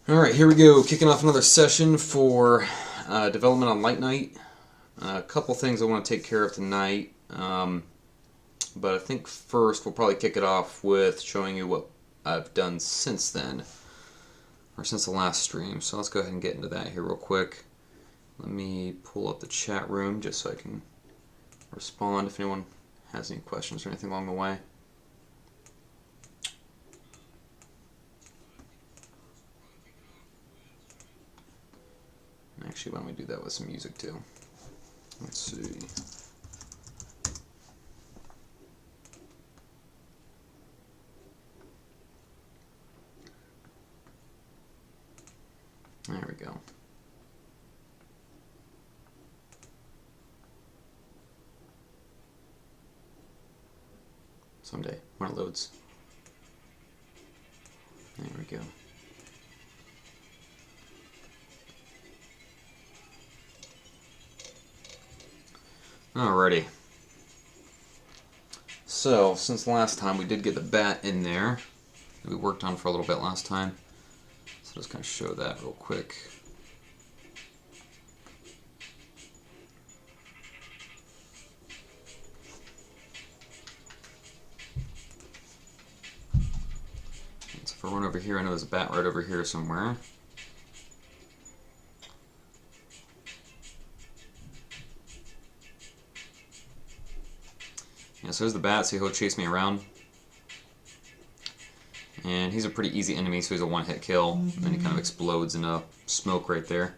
Alright, here we go. Kicking off another session for development on Light Knight. A couple things I want to take care of tonight. But I think first we'll probably kick it off with showing you what I've done since then. Or since the last stream. So let's go ahead and get into that here real quick. Let me pull up the chat room just so I can respond if anyone has any questions or anything along the way. Actually, why don't we do that with some music too? Let's see. There we go. Someday, when it loads. There we go. Alrighty. So, since last time, we did get the bat in there that we worked on for a little bit last time. So let's kind of show that real quick. So if I run over here, I know there's a bat right over here somewhere. Yeah, so there's the bat, so he'll chase me around. And he's a pretty easy enemy, so he's a one-hit kill. And then he kind of explodes into smoke right there.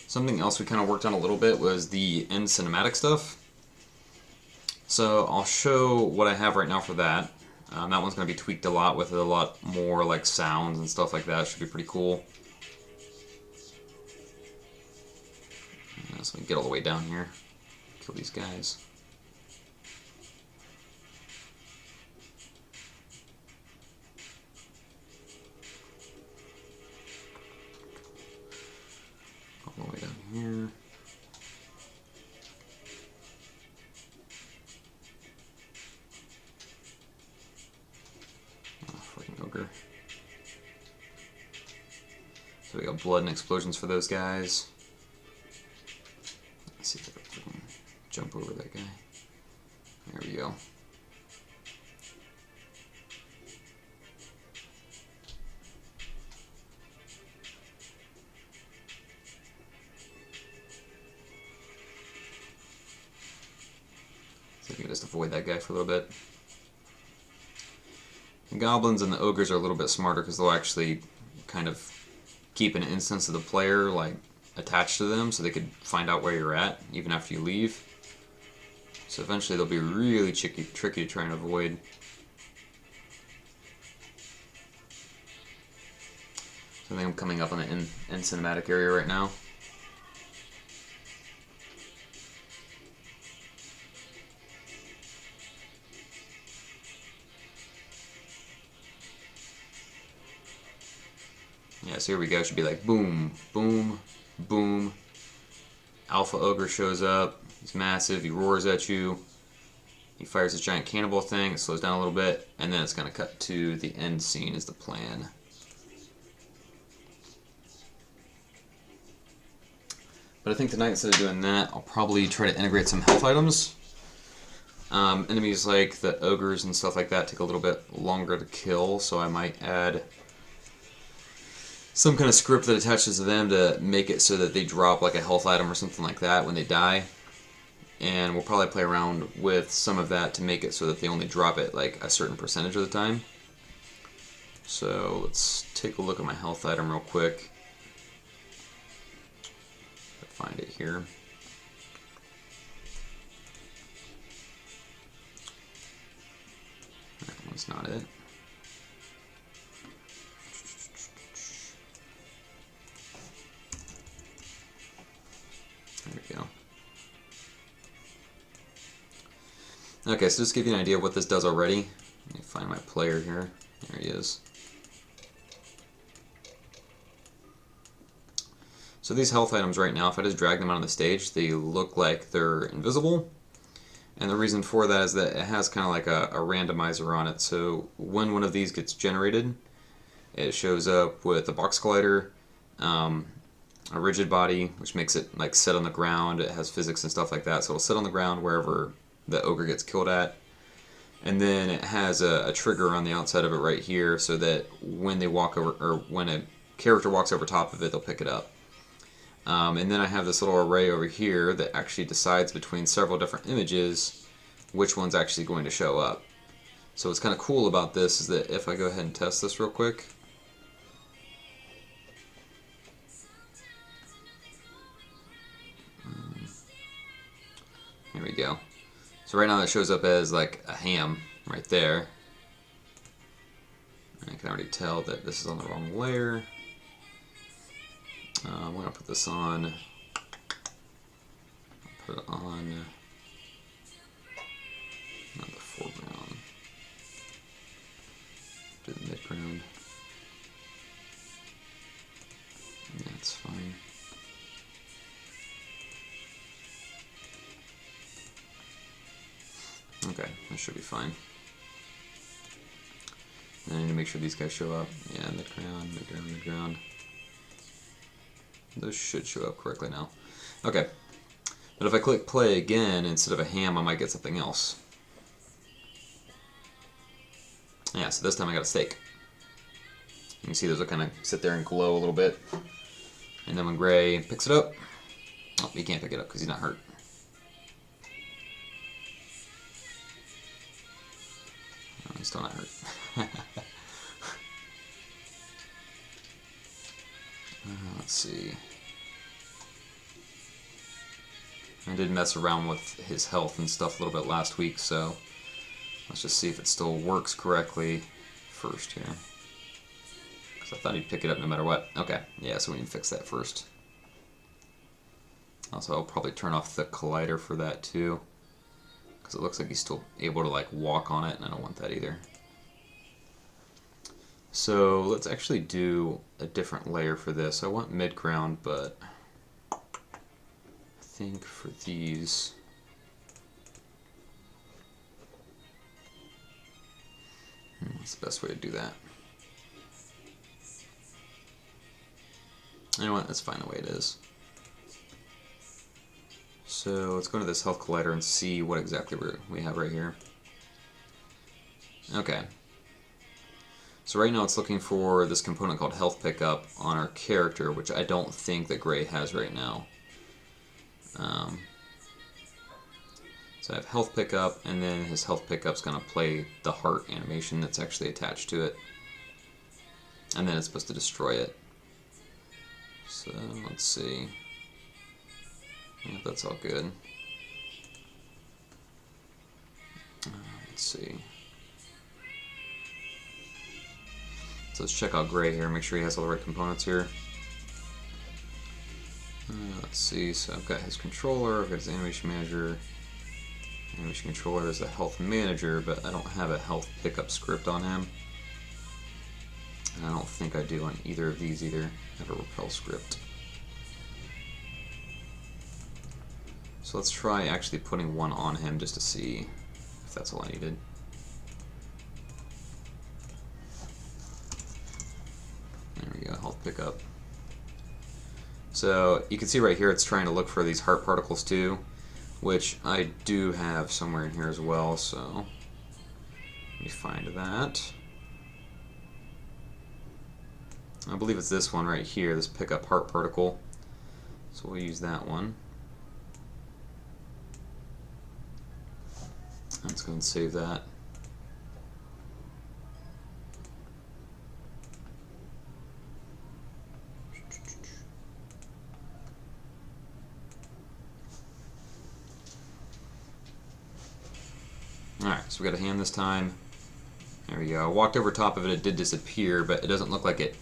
Something else we kind of worked on a little bit was the end cinematic stuff. So I'll show what I have right now for that. That one's going to be tweaked a lot with a lot more like sounds and stuff like that. It should be pretty cool. So we can get all the way down here. Kill these guys. All the way down here. Oh, freaking ogre. So we got blood and explosions for those guys. Let's see if I can jump over that guy. There we go. So I can just avoid that guy for a little bit. The goblins and the ogres are a little bit smarter because they'll actually kind of keep an instance of the player like attached to them so they could find out where you're at even after you leave. So eventually they'll be really tricky to try and avoid. So I think I'm coming up on the end cinematic area right now. Yeah, so here we go. It should be like boom, boom, boom. Alpha Ogre shows up. He's massive. He roars at you. He fires this giant cannonball thing. It slows down a little bit. And then it's going to cut to the end scene is the plan. But I think tonight, instead of doing that, I'll probably try to integrate some health items. Enemies like the ogres and stuff like that take a little bit longer to kill, so I might add some kind of script that attaches to them to make it so that they drop like a health item or something like that when they die. And we'll probably play around with some of that to make it so that they only drop it like a certain percentage of the time. So let's take a look at my health item real quick. Find it here. That one's not it. There we go. Okay, so just to give you an idea of what this does already. Let me find my player here. There he is. So these health items right now, if I just drag them out on the stage, they look like they're invisible. And the reason for that is that it has kind of like a randomizer on it. So when one of these gets generated, it shows up with a box collider, a rigid body, which makes it like sit on the ground. It has physics and stuff like that, so it'll sit on the ground wherever the ogre gets killed at. And then it has a trigger on the outside of it right here, so that when they walk over, or when a character walks over top of it, they'll pick it up. And then I have this little array over here that actually decides between several different images which one's actually going to show up. So what's kind of cool about this is that if I go ahead and test this real quick, here we go. So right now it shows up as like a ham right there. And I can already tell that this is on the wrong layer. I'm going to put this on, put it on, not the foreground, do the midground. That's fine. Okay, that should be fine. And I need to make sure these guys show up. Yeah, midground, midground, midground. Those should show up correctly now. Okay, but if I click play again instead of a ham, I might get something else. Yeah, so this time I got a steak. You can see those will kind of sit there and glow a little bit. And then when Gray picks it up, oh, he can't pick it up because he's not hurt. Oh, he's still not hurt. Let's see. I did mess around with his health and stuff a little bit last week, so let's just see if it still works correctly first here. Because I thought he'd pick it up no matter what. Okay, yeah, so we need to fix that first. Also, I'll probably turn off the collider for that too, because it looks like he's still able to like walk on it, and I don't want that either. So let's actually do a different layer for this. I want midground, but I think for these, what's the best way to do that? You know what, that's fine the way it is. So let's go to this health collider and see what exactly we have right here. Okay. So right now it's looking for this component called health pickup on our character, which I don't think that Gray has right now. So I have health pickup, and then his health pickup's going to play the heart animation that's actually attached to it. And then it's supposed to destroy it. So let's see. Yeah, that's all good. Let's see. So let's check out Gray here, make sure he has all the right components here. Let's see, so I've got his controller, I've got his animation manager. Animation controller is the health manager, but I don't have a health pickup script on him. And I don't think I do on either of these either. I have a repel script. So let's try actually putting one on him just to see if that's all I needed. There we go, health pickup. So you can see right here it's trying to look for these heart particles too, which I do have somewhere in here as well, so let me find that. I believe it's this one right here, this pickup heart particle. So we'll use that one. Let's go and save that. Alright, so we got a hand this time. There we go. I walked over top of it, it did disappear, but it doesn't look like it.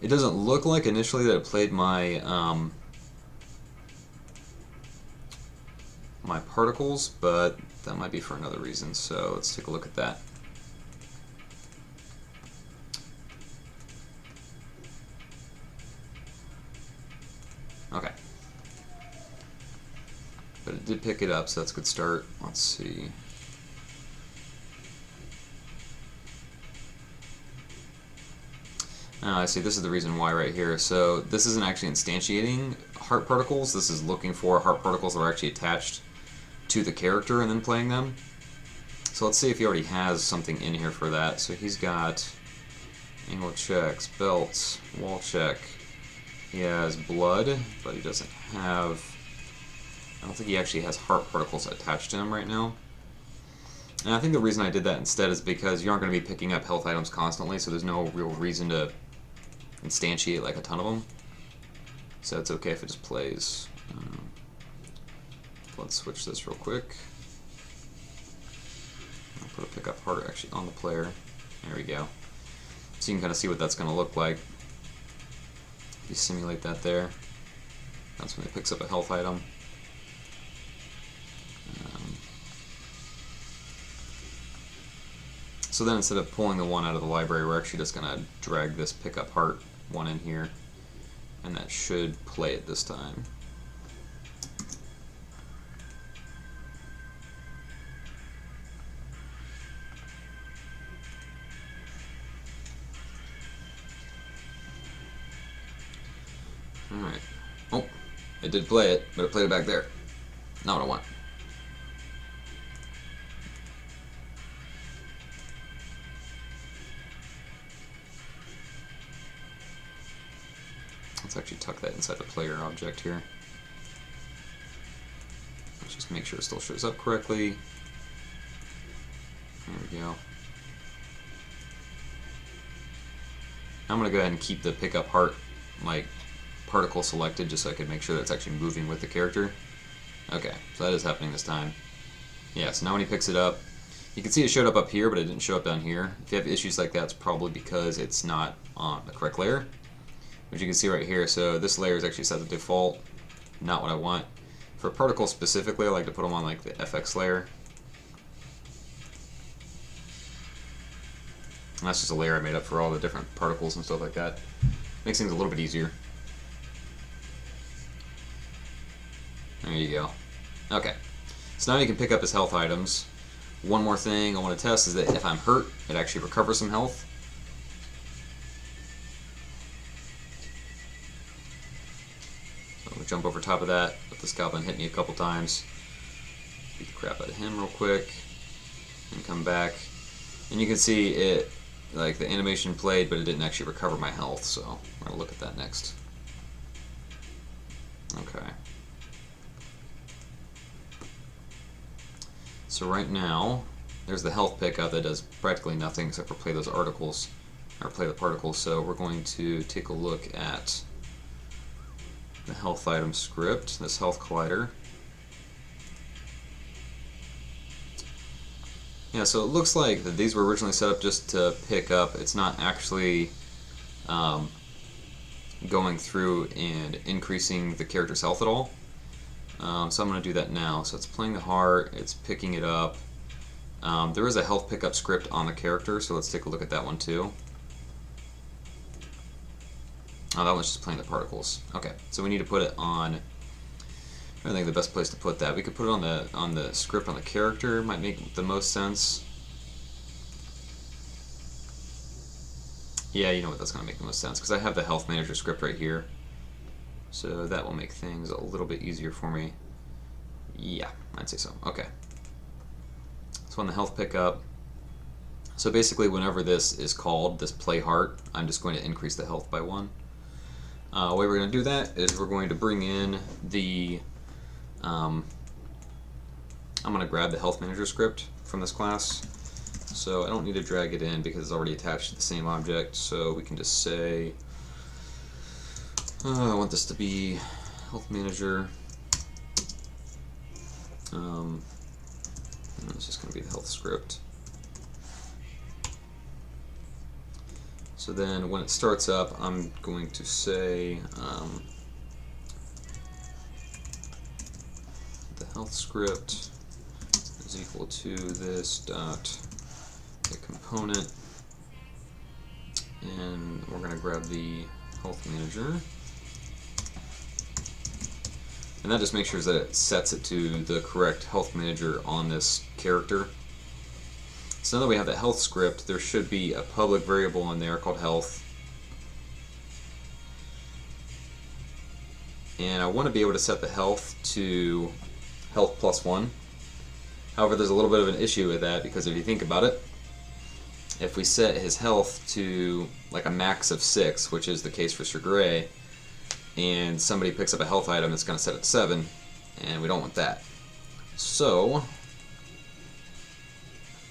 It doesn't look like initially that it played my my particles, but that might be for another reason, so let's take a look at that. Okay. But it did pick it up, so that's a good start. Let's see. I see, this is the reason why right here. So this isn't actually instantiating heart particles, this is looking for heart particles that are actually attached to the character and then playing them. So let's see if he already has something in here for that. So he's got angle checks, belts, wall check. He has blood, but he doesn't have... I don't think he actually has heart particles attached to him right now. And I think the reason I did that instead is because you aren't going to be picking up health items constantly, so there's no real reason to instantiate like a ton of them. So it's okay if it just plays. Let's switch this real quick. I'll put a pickup heart actually on the player. There we go. So you can kind of see what that's going to look like. If you simulate that there, that's when it picks up a health item. So then instead of pulling the one out of the library, we're actually just going to drag this pickup heart one in here, and that should play it this time. Alright. Oh, it did play it, but it played it back there. Not what I want. Let's actually tuck that inside the player object here. Let's just make sure it still shows up correctly. There we go. I'm going to go ahead and keep the pickup heart like particle selected just so I can make sure that it's actually moving with the character. Okay, so that is happening this time. Yeah, so now when he picks it up, you can see it showed up here, but it didn't show up down here. If you have issues like that, it's probably because it's not on the correct layer. Which you can see right here, so this layer is actually set to default, not what I want. For particles specifically, I like to put them on like the FX layer. And that's just a layer I made up for all the different particles and stuff like that. Makes things a little bit easier. There you go. Okay, so now you can pick up his health items. One more thing I want to test is that if I'm hurt, it actually recovers some health. Jump over top of that, let this goblin hit me a couple times, beat the crap out of him real quick, and come back. And you can see it, like the animation played, but it didn't actually recover my health, so we're going to look at that next. Okay. So right now, there's the health pickup that does practically nothing except for play those articles, or play the particles, so we're going to take a look at the health item script, this health collider. Yeah, so it looks like that these were originally set up just to pick up. It's not actually going through and increasing the character's health at all. So I'm going to do that now. So it's playing the heart, it's picking it up. There is a health pickup script on the character, so let's take a look at that one too. Oh, that one's just playing the particles. Okay, so we need to put it on. I think the best place to put that. We could put it on the script on the character. Might make the most sense. Yeah, you know what? That's going to make the most sense because I have the health manager script right here, so that will make things a little bit easier for me. Yeah, I'd say so. Okay. So on the health pickup. So basically, whenever this is called, this play heart, I'm just going to increase the health by 1. The way we're going to do that is we're going to bring in the, I'm going to grab the health manager script from this class. So I don't need to drag it in because it's already attached to the same object. So we can just say, I want this to be health manager. It's just going to be the health script. So then when it starts up, I'm going to say the health script is equal to this dot the component, and we're going to grab the health manager. And that just makes sure that it sets it to the correct health manager on this character. So now that we have the health script, there should be a public variable in there called health. And I want to be able to set the health to health +1. However, there's a little bit of an issue with that, because if you think about it, if we set his health to like a max of 6, which is the case for Sir Grey, and somebody picks up a health item, it's going to set it to 7, and we don't want that. So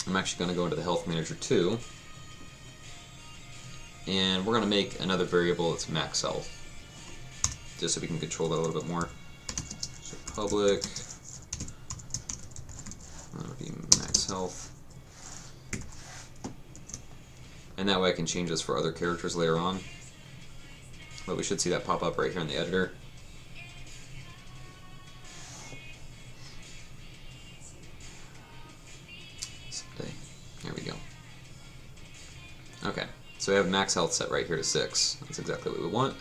I'm actually going to go into the health manager too, and we're going to make another variable that's max health, just so we can control that a little bit more. So public, that'll be max health, and that way I can change this for other characters later on. But we should see that pop up right here in the editor. There we go. Okay, so we have max health set right here to 6. That's exactly what we want.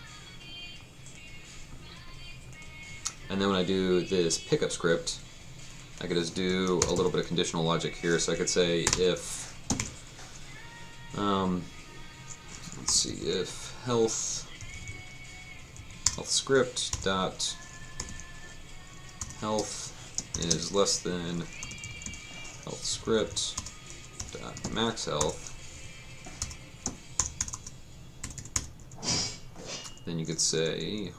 And then when I do this pickup script, I could just do a little bit of conditional logic here. So I could say if, let's see, if health script dot health is less than health script dot max health, then you could say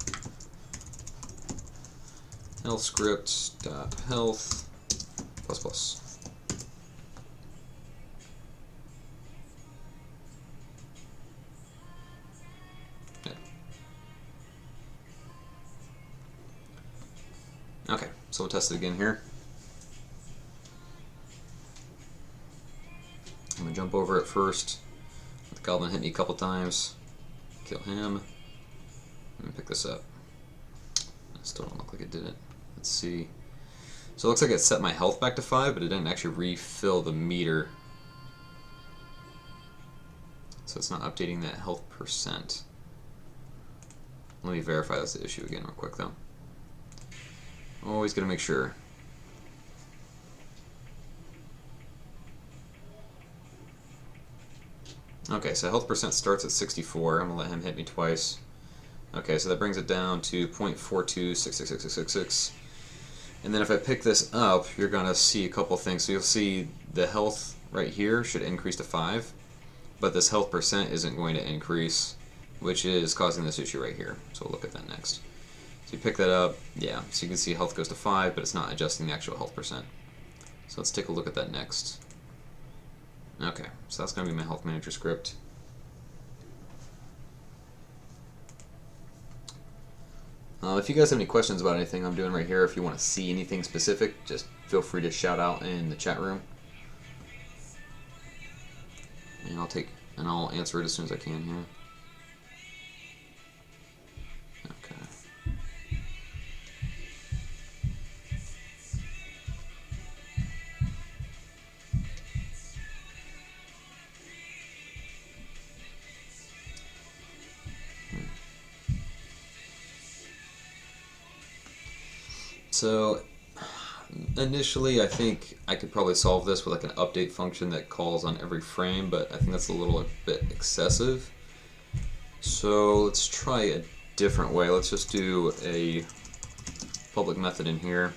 health script dot health plus plus. Okay, so we'll test it again here. I'm going to jump over it first. The goblin hit me a couple times. Kill him. And pick this up. It still don't look like it did it. Let's see. So it looks like it set my health back to 5, but it didn't actually refill the meter. So it's not updating that health percent. Let me verify that's the issue again real quick though. Always gotta make sure. Okay, so health percent starts at 64. I'm gonna let him hit me twice. Okay, so that brings it down to 0.42666666. And then if I pick this up, you're gonna see a couple things. So you'll see the health right here should increase to 5, but this health percent isn't going to increase, which is causing this issue right here. So we'll look at that next. So you pick that up, yeah, so you can see health goes to 5, but it's not adjusting the actual health percent. So let's take a look at that next. Okay, so that's going to be my health manager script. If you guys have any questions about anything I'm doing right here, if you want to see anything specific, just feel free to shout out in the chat room. And I'll answer it as soon as I can here. Okay. So initially I think I could probably solve this with like an update function that calls on every frame, but I think that's a little bit excessive. So let's try a different way. Let's just do a public method in here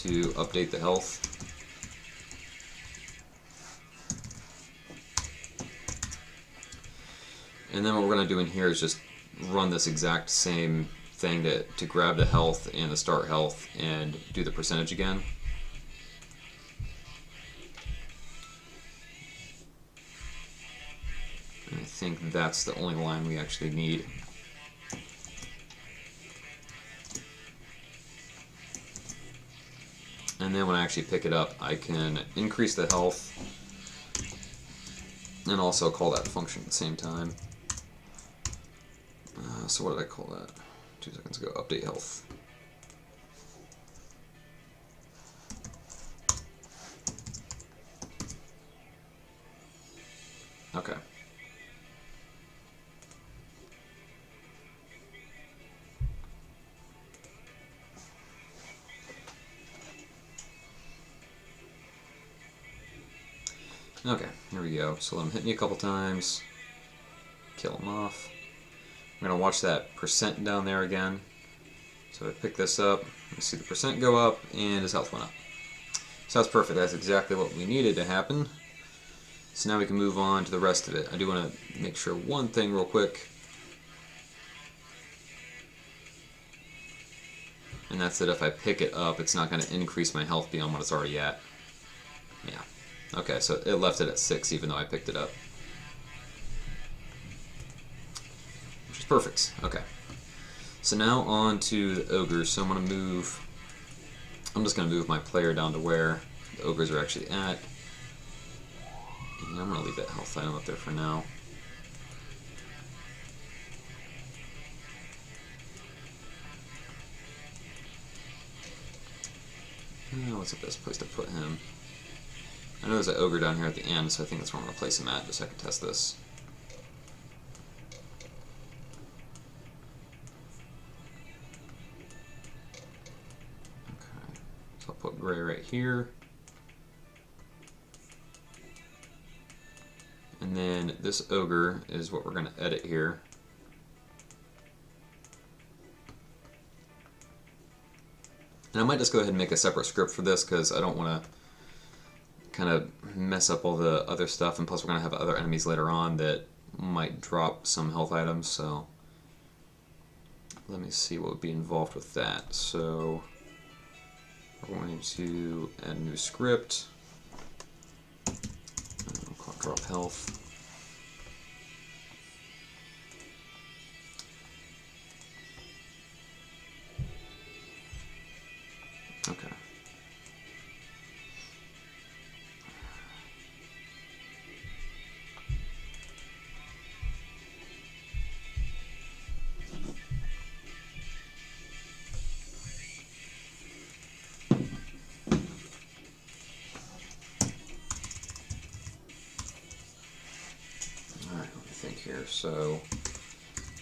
to update the health. And then what we're going to do in here is just run this exact same thing to grab the health and the start health and do the percentage again. And I think that's the only line we actually need. And then when I actually pick it up, I can increase the health and also call that function at the same time. So what did I call that? 2 seconds ago, update health. Okay. Okay, here we go. So let him hit me a couple times. Kill him off. I'm going to watch that percent down there again. So I pick this up, you see the percent go up, and his health went up. So that's perfect. That's exactly what we needed to happen. So now we can move on to the rest of it. I do want to make sure one thing real quick. And that's that if I pick it up, it's not going to increase my health beyond what it's already at. Yeah. Okay, so it left it at 6 even though I picked it up. Which is perfect. Okay. So now on to the ogres. So I'm just going to move my player down to where the ogres are actually at. And I'm going to leave that health item up there for now. What's the best place to put him? I know there's an ogre down here at the end, so I think that's where I'm going to place him at, just so I can test this. Okay, so I'll put Gray right here. And then this ogre is what we're going to edit here. And I might just go ahead and make a separate script for this because I don't want to kind of mess up all the other stuff, and plus we're going to have other enemies later on that might drop some health items, so let me see what would be involved with that. So we're going to add a new script. I'll call it drop health. Okay. Alright, let me think here. So,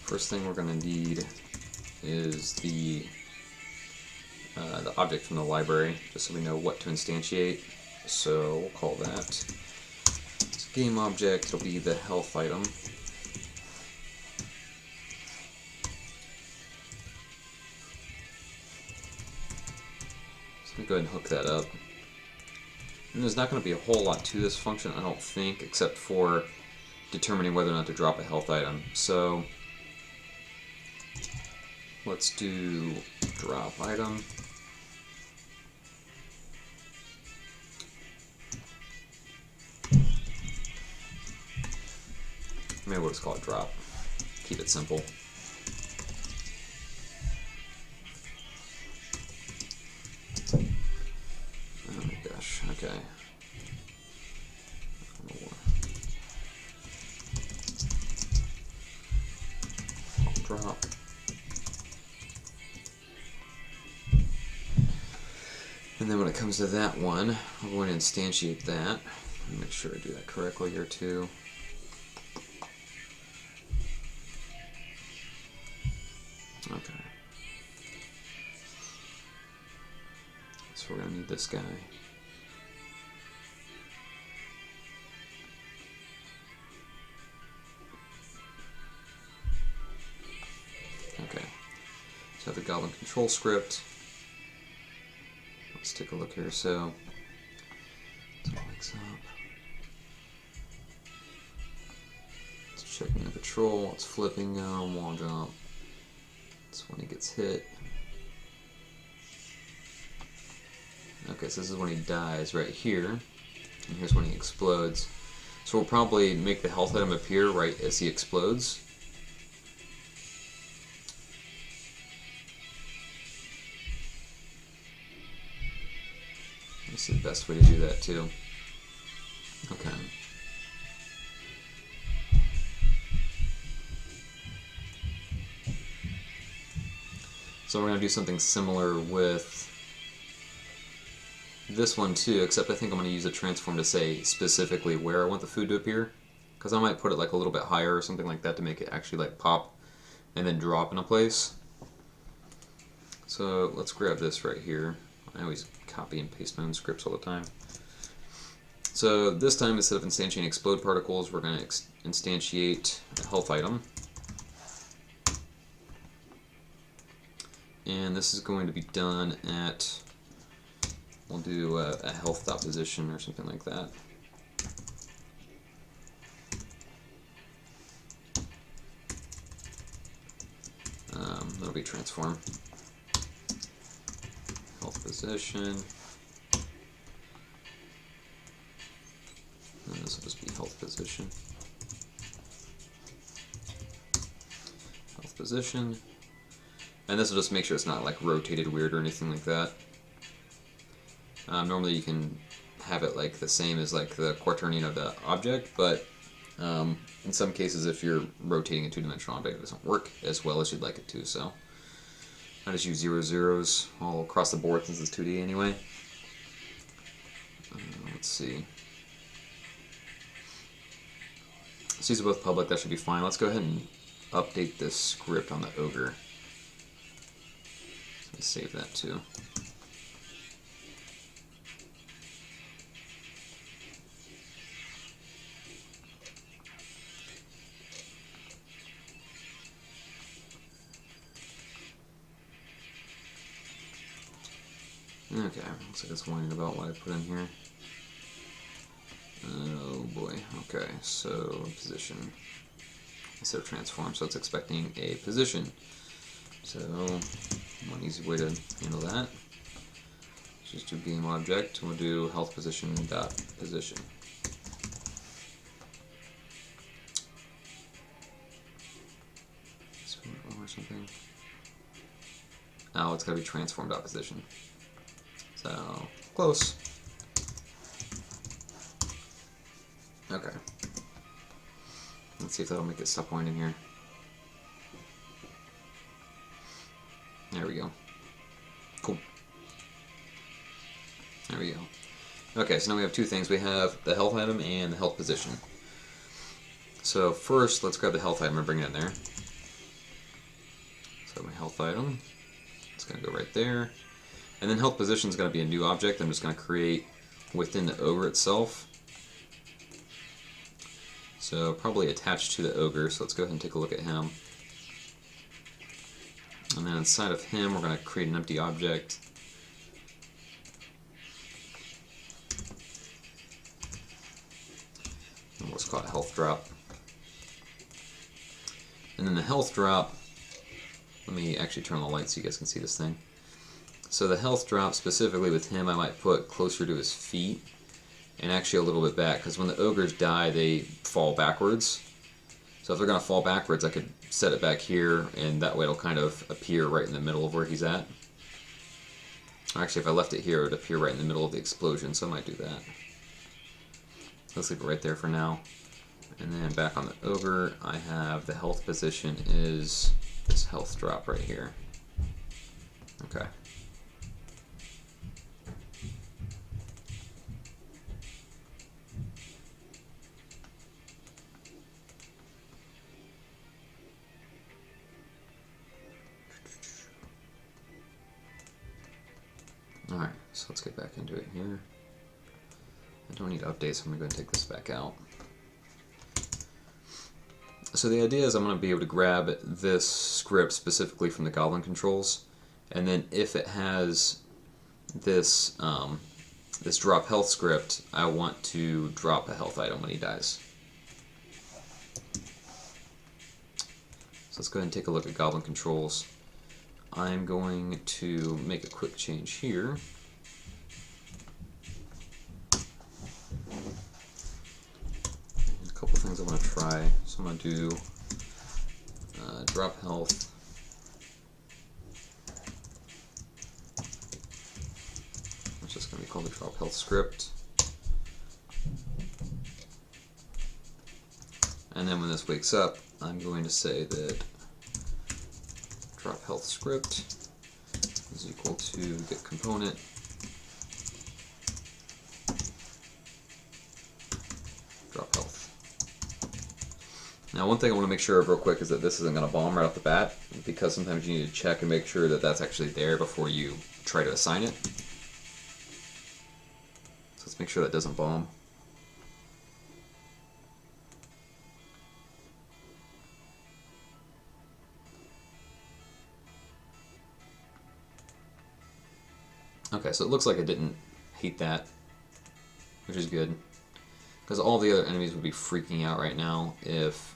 first thing we're going to need is the object from the library, just so we know what to instantiate. So we'll call that it's a game object. It'll be the health item. So let me go ahead and hook that up. And there's not going to be a whole lot to this function, I don't think, except for determining whether or not to drop a health item. So let's do drop item. Maybe we'll just call it drop. Keep it simple. Oh my gosh, okay. Drop. And then when it comes to that one, I'm going to instantiate that. Make sure I do that correctly here too. Okay. So we're going to need this guy. Okay. So the Goblin control script. Let's take a look here. So let's mix up. It's checking the patrol. It's flipping wall jump. That's when he gets hit. Okay, so this is when he dies right here. And here's when he explodes. So we'll probably make the health item appear right as he explodes. This is the best way to do that too. Okay. So we're going to do something similar with this one too, except I think I'm going to use a transform to say specifically where I want the food to appear. Because I might put it like a little bit higher or something like that to make it actually like pop and then drop in a place. So let's grab this right here. I always copy and paste my own scripts all the time. So this time, instead of instantiating explode particles, we're going to instantiate a health item. And this is going to be done at, we'll do a health dot position or something like that. That'll be transform. Health position. And this will just be health position. Health position. And this will just make sure it's not like rotated weird or anything like that. Normally you can have it like the same as like the quaternion of the object, but in some cases if you're rotating a two-dimensional object it doesn't work as well as you'd like it to, so I just use 0 zeros all across the board since it's 2D anyway. Let's see. So these are both public, that should be fine. Let's go ahead and update this script on the ogre. Let's save that too. Okay, looks like it's whining about what I put in here. Oh boy, okay, so position instead of transform, so it's expecting a position. So one easy way to handle that is just do game object, and we'll do health position dot position. Or something. Oh, it's gotta be transform dot position. So close. Okay. Let's see if that'll make it stop whining here. There we go. Cool. There we go. Okay, so now we have two things. We have the health item and the health position. So first, let's grab the health item and bring it in there. So my health item, it's going to go right there. And then health position is going to be a new object I'm just going to create within the ogre itself. So probably attached to the ogre, so let's go ahead and take a look at him. And then inside of him we're going to create an empty object. And let's call it health drop. And then the health drop, let me actually turn on the light so you guys can see this thing. So the health drop, specifically with him, I might put closer to his feet and actually a little bit back, because when the ogres die they fall backwards. So if they're going to fall backwards I could set it back here, and that way it'll kind of appear right in the middle of where he's at. Actually, if I left it here it would appear right in the middle of the explosion, so I might do that. Let's leave it right there for now. And then back on the ogre I have the health position is this health drop right here. Okay. Alright, so let's get back into it here. I don't need updates, so I'm going to go and take this back out. So the idea is I'm going to be able to grab this script specifically from the Goblin controls, and then if it has this this drop health script, I want to drop a health item when he dies. So let's go ahead and take a look at Goblin controls. I'm going to make a quick change here. A couple things I want to try. So I'm going to do drop health. It's just going to be called the drop health script. And then when this wakes up, I'm going to say that drop health script is equal to get component drop health. Now one thing I want to make sure of real quick is that this isn't going to bomb right off the bat, because sometimes you need to check and make sure that that's actually there before you try to assign it. So let's make sure that doesn't bomb. Okay, so it looks like it didn't hate that, which is good. Because all the other enemies would be freaking out right now if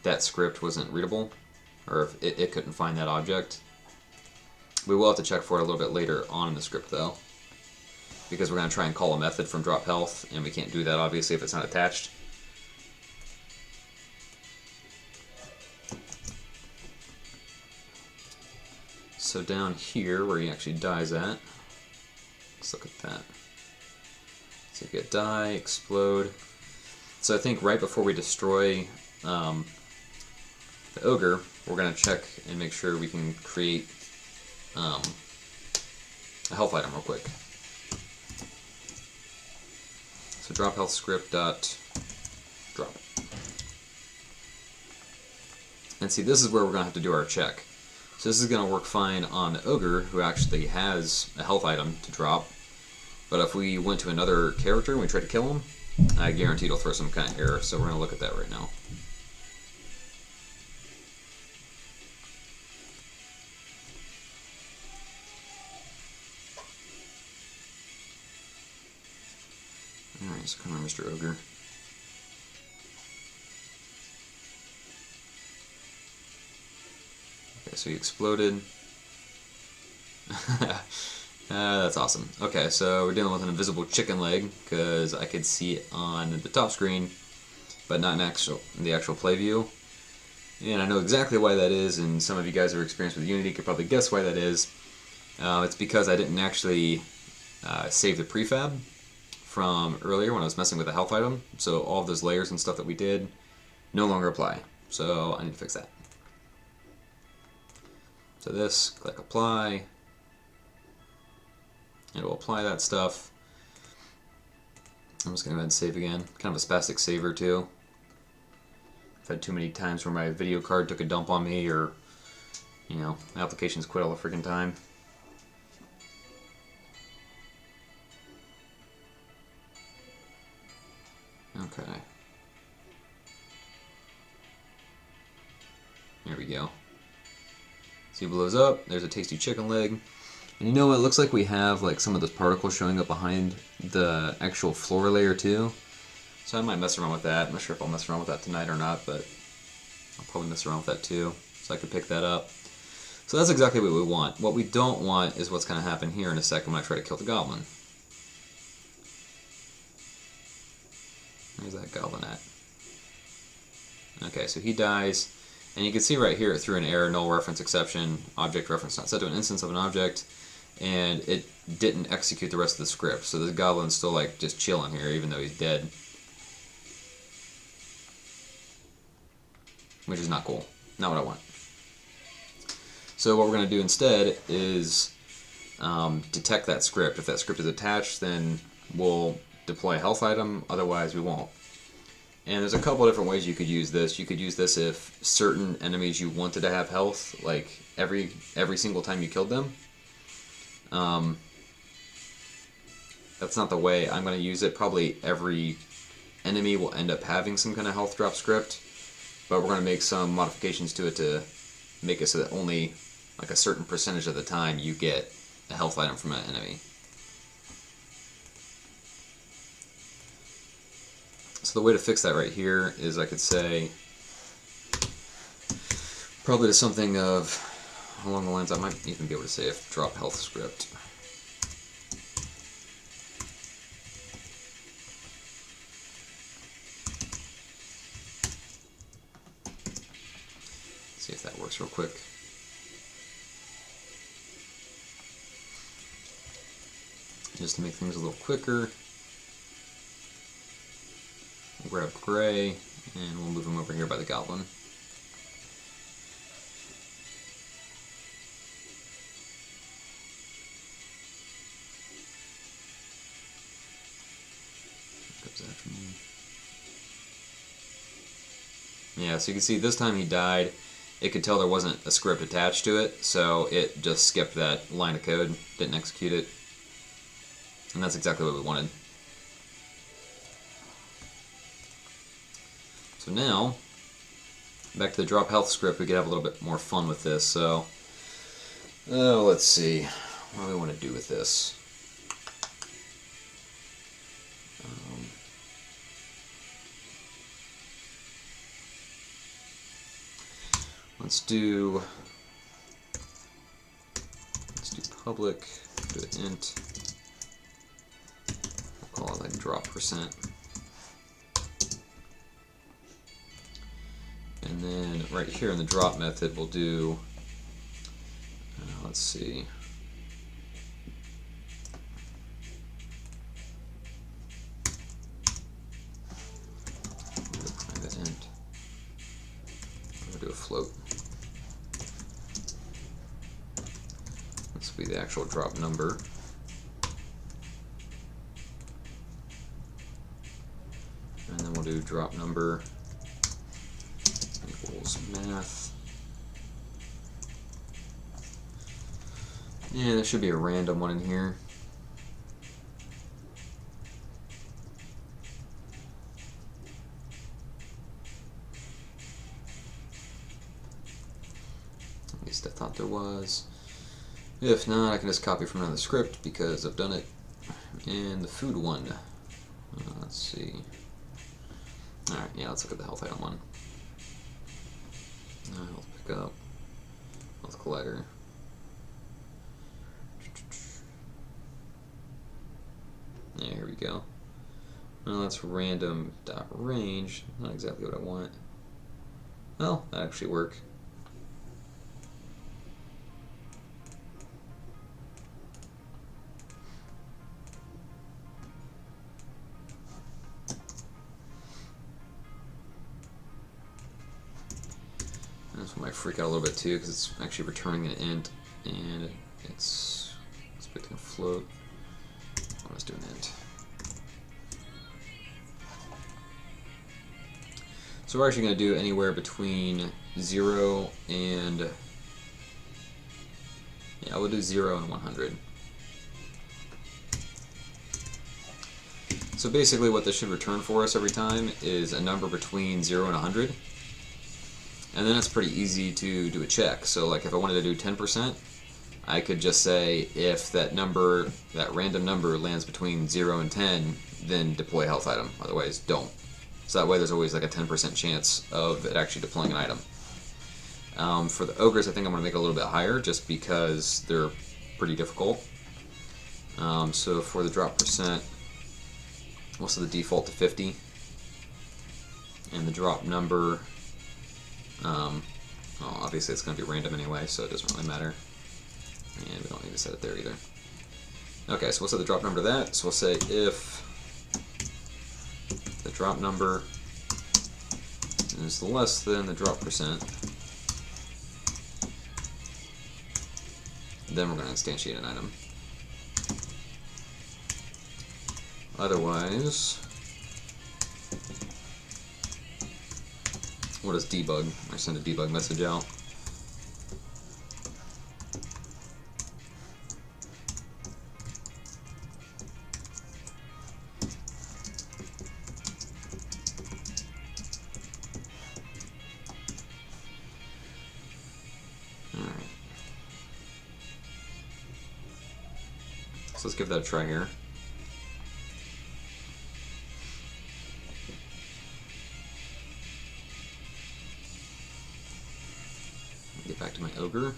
that script wasn't readable, or if it couldn't find that object. We will have to check for it a little bit later on in the script, though, because we're going to try and call a method from drop health, and we can't do that, obviously, if it's not attached. So down here, where he actually dies at, let's look at that. So you get die, explode. So I think right before we destroy the ogre, we're going to check and make sure we can create a health item real quick. So drop health script dot drop. And see, this is where we're going to have to do our check. So this is going to work fine on the ogre, who actually has a health item to drop. But if we went to another character and we tried to kill him, I guarantee it'll throw some kind of error. So we're going to look at that right now. Alright, so come on, Mr. Ogre. Okay, so he exploded. That's awesome. Okay, so we're dealing with an invisible chicken leg, because I could see it on the top screen, but not in the actual play view. And I know exactly why that is, and some of you guys who are experienced with Unity could probably guess why that is. It's because I didn't actually save the prefab from earlier when I was messing with the health item, so all of those layers and stuff that we did no longer apply. So I need to fix that. So this, click apply. It'll apply that stuff. I'm just going to go ahead and save again. Kind of a spastic saver too. I've had too many times where my video card took a dump on me, or, you know, applications quit all the freaking time. Okay. There we go. See, it blows up. There's a tasty chicken leg. And you know what? It looks like we have like some of those particles showing up behind the actual floor layer too. So I might mess around with that. I'm not sure if I'll mess around with that tonight or not, but I'll probably mess around with that too, so I can pick that up. So that's exactly what we want. What we don't want is what's going to happen here in a second when I try to kill the goblin. Where's that goblin at? Okay, so he dies. And you can see right here it threw an error, null reference exception, object reference not set to an instance of an object, and it didn't execute the rest of the script. So the goblin's still like just chilling here, even though he's dead. Which is not cool. Not what I want. So what we're going to do instead is detect that script. If that script is attached, then we'll deploy a health item, otherwise we won't. And there's a couple different ways you could use this. You could use this if certain enemies you wanted to have health, like every single time you killed them. That's not the way I'm going to use it. Probably every enemy will end up having some kind of health drop script, but we're going to make some modifications to it to make it so that only like a certain percentage of the time you get a health item from an enemy. So the way to fix that right here is I could say probably to something of along the lines, I might even be able to say if drop health script. See if that works real quick. Just to make things a little quicker. We'll grab Gray, and we'll move him over here by the goblin. Comes after me. Yeah, so you can see this time he died. It could tell there wasn't a script attached to it, so it just skipped that line of code, didn't execute it. And that's exactly what we wanted. So now, back to the drop health script, we could have a little bit more fun with this. So, let's see. what do we want to do with this? Let's do public, do an int, we'll call it like drop percent. And then right here in the drop method we'll do, let's see, private int, we'll do a float. This will be the actual drop number. And then we'll do drop number equals math. And there should be a random one in here. At least I thought there was. If not, I can just copy from another script because I've done it. And the food one. Let's see. Alright, yeah, let's look at the health item one. Health pickup. Health collider. Yeah, here we go. Well, that's random.range. Not exactly what I want. Well, that actually worked. This one might freak out a little bit too because it's actually returning an int and it's expecting a float. Let's do an int. So we're actually going to do anywhere between 0 and, yeah, we'll do 0 and 100. So basically what this should return for us every time is a number between 0 and 100. And then it's pretty easy to do a check. So like if I wanted to do 10%, I could just say if that number, that random number lands between 0 and 10, then deploy a health item. Otherwise, don't. So that way there's always like a 10% chance of it actually deploying an item. For the ogres, I think I'm going to make it a little bit higher just because they're pretty difficult. So for the drop percent, we'll set the default to 50. And the drop number, well, obviously it's going to be random anyway, so it doesn't really matter. And we don't need to set it there either. Okay, so we'll set the drop number to that. So we'll say if the drop number is less than the drop percent, then we're going to instantiate an item. Otherwise, we'll just debug, or send a debug message out. So let's give that a try here. Get back to my ogre.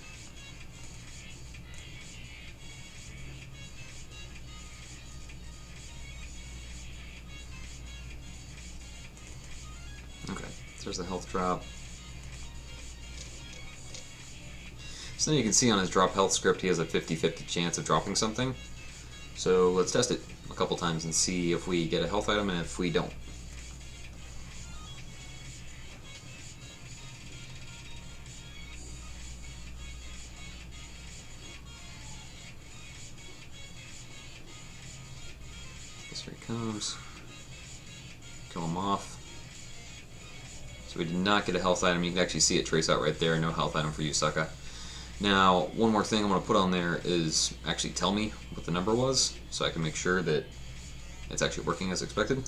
Okay, so there's the health drop. So then you can see on his drop health script he has a 50-50 chance of dropping something. So let's test it a couple times and see if we get a health item and if we don't. Here he comes. Kill him off. So we did not get a health item. You can actually see it trace out right there. No health item for you, Sucka. Now, one more thing I'm going to put on there is actually tell me what the number was, so I can make sure that it's actually working as expected.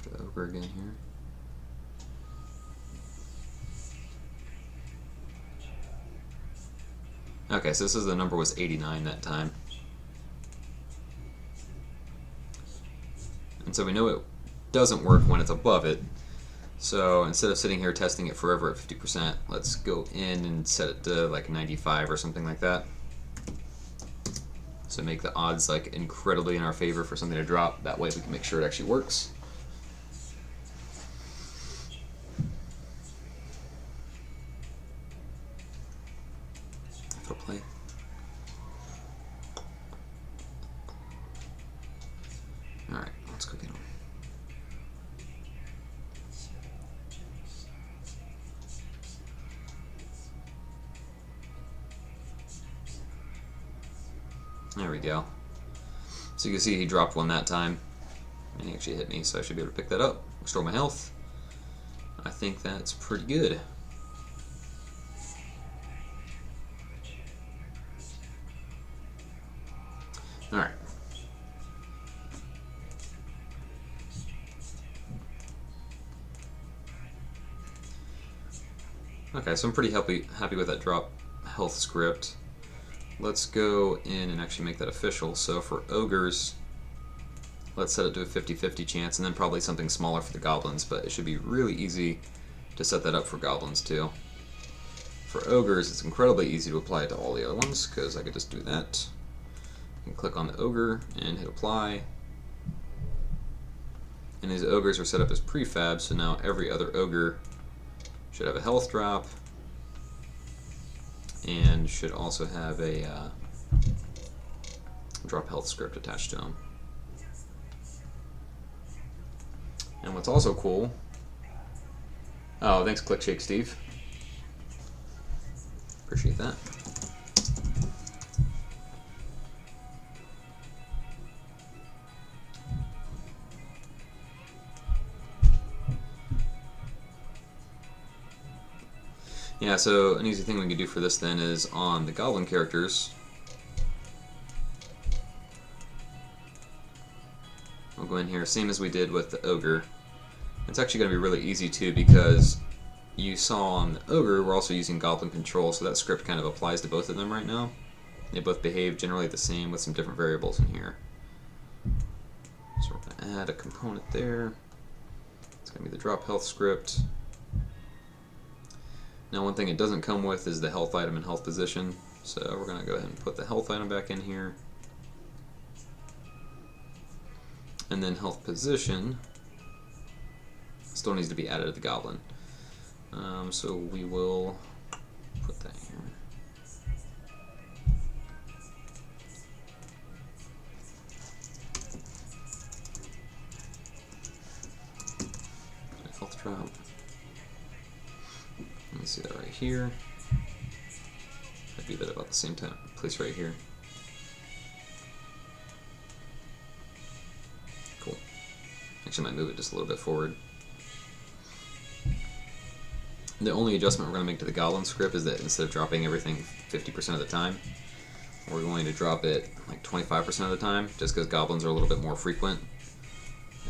for the ogre again here. Okay, so this is the number was 89 that time. And so we know it doesn't work when it's above it. So instead of sitting here testing it forever at 50%, let's go in and set it to like 95 or something like that. So make the odds like incredibly in our favor for something to drop. That way we can make sure it actually works. For play. Alright, let's go get him. There we go. So you can see he dropped one that time, and he actually hit me, so I should be able to pick that up, restore my health. I think that's pretty good. Alright. Okay, so I'm pretty happy with that drop health script. Let's go in and actually make that official. So for ogres, let's set it to a 50-50 chance, and then probably something smaller for the goblins, but it should be really easy to set that up for goblins too. For ogres, it's incredibly easy to apply it to all the other ones, because I could just do that. You can click on the ogre and hit apply. And these ogres are set up as prefab, so now every other ogre should have a health drop, and should also have a drop health script attached to them. And what's also cool... Oh, thanks ClickShake Steve. Appreciate that. Yeah, so an easy thing we can do for this then is on the goblin characters, I'll go in here, same as we did with the ogre. It's actually going to be really easy too, because you saw on the ogre we're also using goblin control, so that script kind of applies to both of them right now. They both behave generally the same with some different variables in here. So we're going to add a component there. It's going to be the drop health script. Now one thing it doesn't come with is the health item and health position, so we're going to go ahead and put the health item back in here. And then health position still needs to be added to the goblin. So we will put that here. Health drop. Let me see that right here. I do that about the same time. Place right here. Cool. Actually, I might move it just a little bit forward. The only adjustment we're going to make to the goblin script is that instead of dropping everything 50% of the time, we're going to drop it like 25% of the time, just because goblins are a little bit more frequent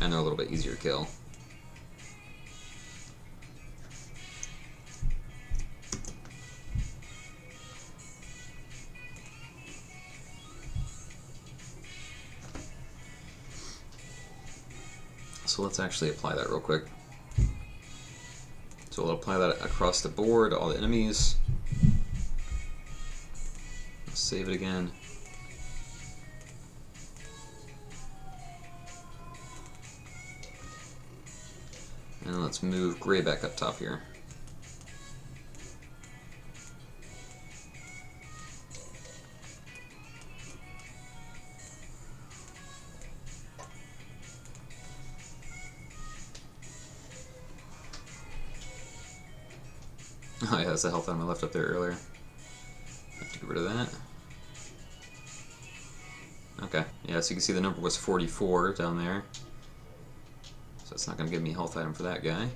and they're a little bit easier to kill. So let's actually apply that real quick. So we'll apply that across the board, all the enemies. Let's save it again. And let's move gray back up top here. Oh yeah, that's the health item I left up there earlier. Have to get rid of that. Okay, yeah, so you can see the number was 44 down there. So it's not going to give me a health item for that guy.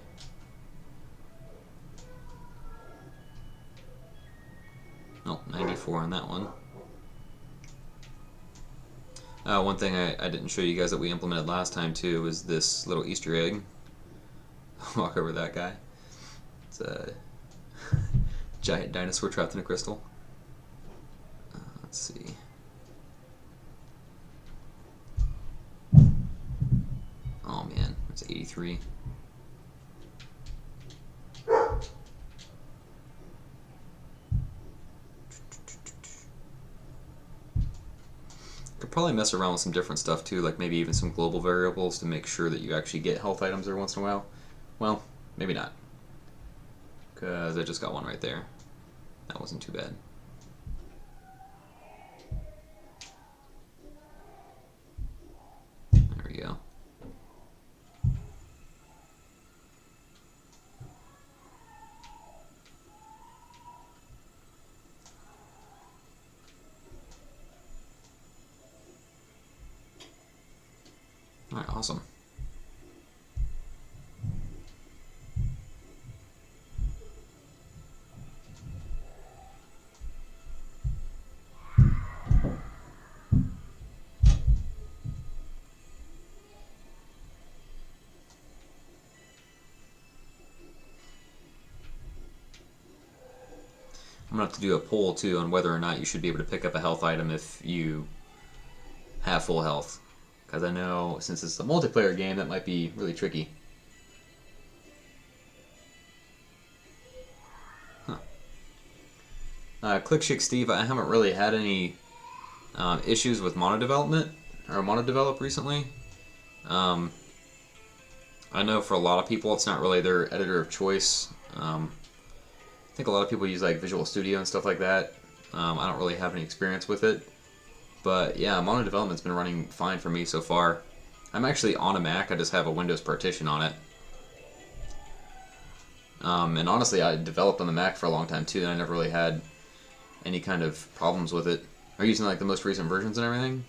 Oh, 94 on that one. One thing I didn't show you guys that we implemented last time too was this little Easter egg. Walk over that guy. It's a giant dinosaur trapped in a crystal. Let's see. Oh man, it's 83. Could probably mess around with some different stuff too, like maybe even some global variables to make sure that you actually get health items every once in a while. Well, maybe not. Because I just got one right there. That wasn't too bad. There we go. Alright, awesome. I'm going to have to do a poll too on whether or not you should be able to pick up a health item if you have full health. Because I know since it's a multiplayer game, that might be really tricky. Huh. ClickShick Steve, I haven't really had any issues with mono development or mono develop recently. I know for a lot of people it's not really their editor of choice. I think a lot of people use like Visual Studio and stuff like that. I don't really have any experience with it. But yeah, mono development's been running fine for me so far. I'm actually on a Mac, I just have a Windows partition on it. And honestly, I developed on the Mac for a long time too, and I never really had any kind of problems with it. Are you using like the most recent versions and everything?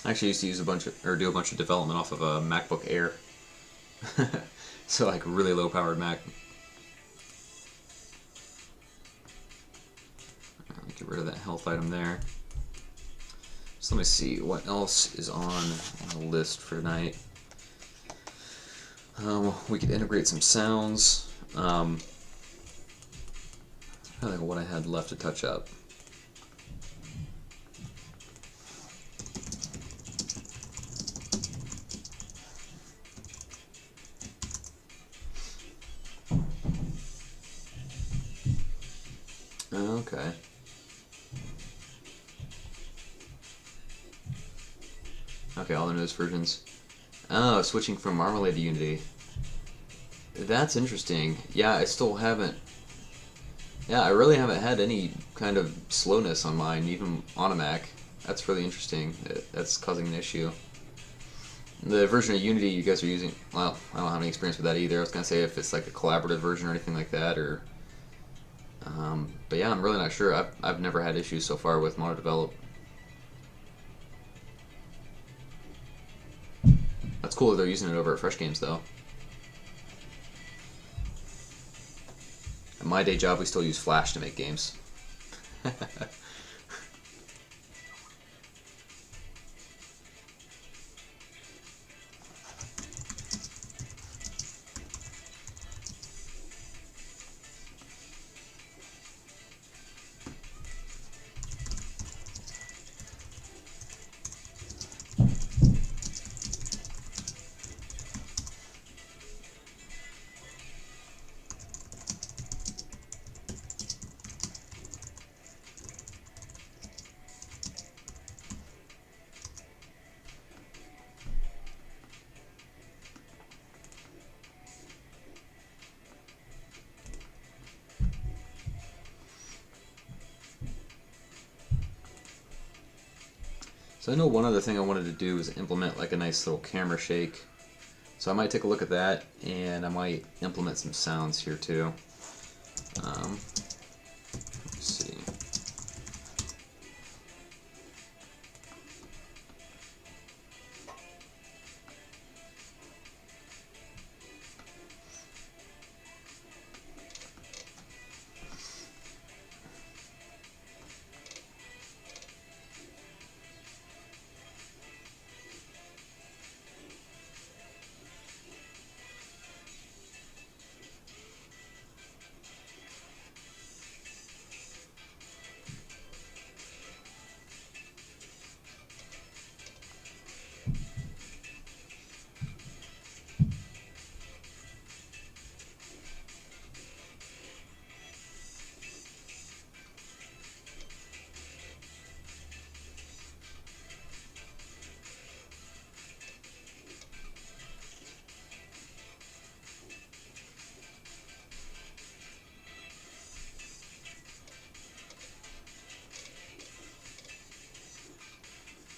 I actually used to use do a bunch of development off of a MacBook Air. So like really low powered Mac. Get rid of that health item there. So let me see what else is on the list for tonight. We could integrate some sounds. I don't think what I had left to touch up. Okay. Okay, all the newest versions. Oh, switching from Marmalade to Unity. That's interesting. Yeah, I still haven't... Yeah, I really haven't had any kind of slowness on mine, even on a Mac. That's really interesting. That's causing an issue. The version of Unity you guys are using... Well, I don't have any experience with that either. I was going to say if it's like a collaborative version or anything like that, or... but yeah, I'm really not sure. I've never had issues so far with mono develop. That's cool that they're using it over at Fresh Games, though. At my day job, we still use Flash to make games. So I know one other thing I wanted to do is implement like a nice little camera shake. So I might take a look at that, and I might implement some sounds here too. Let's see.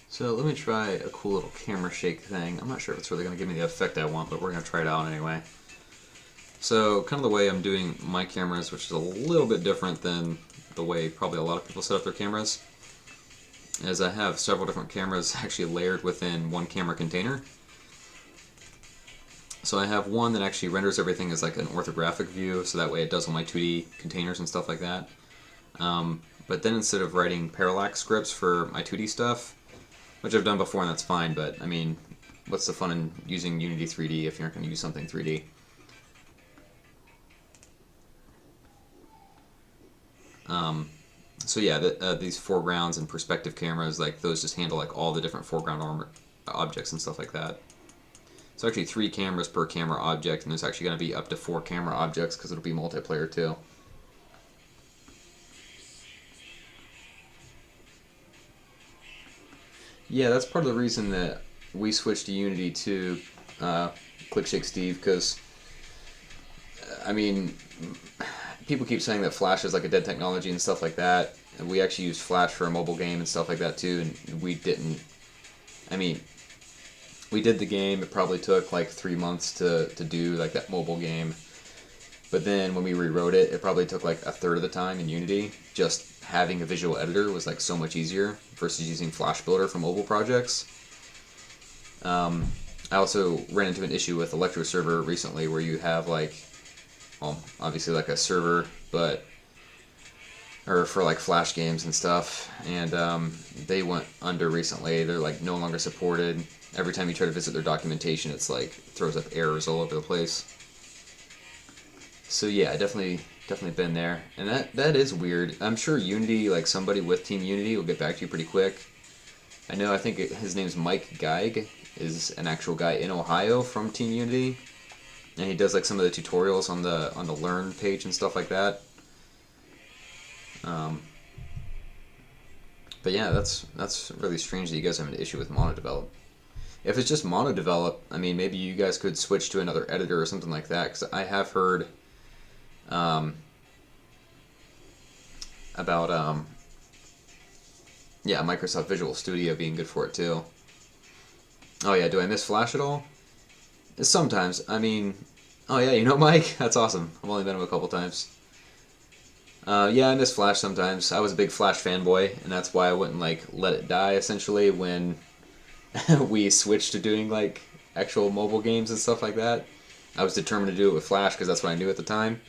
So let me try a cool little camera shake thing. I'm not sure if it's really going to give me the effect I want, but we're going to try it out anyway. So kind of the way I'm doing my cameras, which is a little bit different than the way probably a lot of people set up their cameras, is I have several different cameras actually layered within one camera container. So I have one that actually renders everything as like an orthographic view, so that way it does all my 2D containers and stuff like that. But then instead of writing parallax scripts for my 2D stuff, which I've done before and that's fine, but I mean, what's the fun in using Unity 3D if you're not going to use something 3D? So yeah, these foregrounds and perspective cameras, like those just handle like all the different foreground objects and stuff like that. So actually 3 cameras per camera object, and there's actually going to be up to 4 camera objects because it'll be multiplayer too. Yeah, that's part of the reason that we switched to Unity to ClickShake Steve, because I mean, people keep saying that Flash is like a dead technology and stuff like that. And we actually used Flash for a mobile game and stuff like that too, and we didn't. I mean, we did the game. It probably took like 3 months to do like that mobile game. But then when we rewrote it, it probably took like a third of the time in Unity. Just having a visual editor was like so much easier versus using Flash Builder for mobile projects. I also ran into an issue with Electro Server recently where you have like, well, obviously like a server, but or for like Flash games and stuff, and they went under recently. They're like no longer supported. Every time you try to visit their documentation, it's like throws up errors all over the place. So yeah, definitely been there, and that is weird. I'm sure Unity, like somebody with Team Unity, will get back to you pretty quick. I think his name's Mike Geig, is an actual guy in Ohio from Team Unity, and he does like some of the tutorials on the Learn page and stuff like that. But yeah, that's really strange that you guys have an issue with monodevelop. If it's just monodevelop, I mean, maybe you guys could switch to another editor or something like that, because I have heard about yeah, Microsoft Visual Studio being good for it too. Oh yeah, do I miss Flash at all? Sometimes. I mean, oh yeah, you know Mike? That's awesome. I've only met him a couple times. Yeah, I miss Flash sometimes. I was a big Flash fanboy, and that's why I wouldn't like let it die essentially when we switched to doing like actual mobile games and stuff like that. I was determined to do it with Flash because that's what I knew at the time.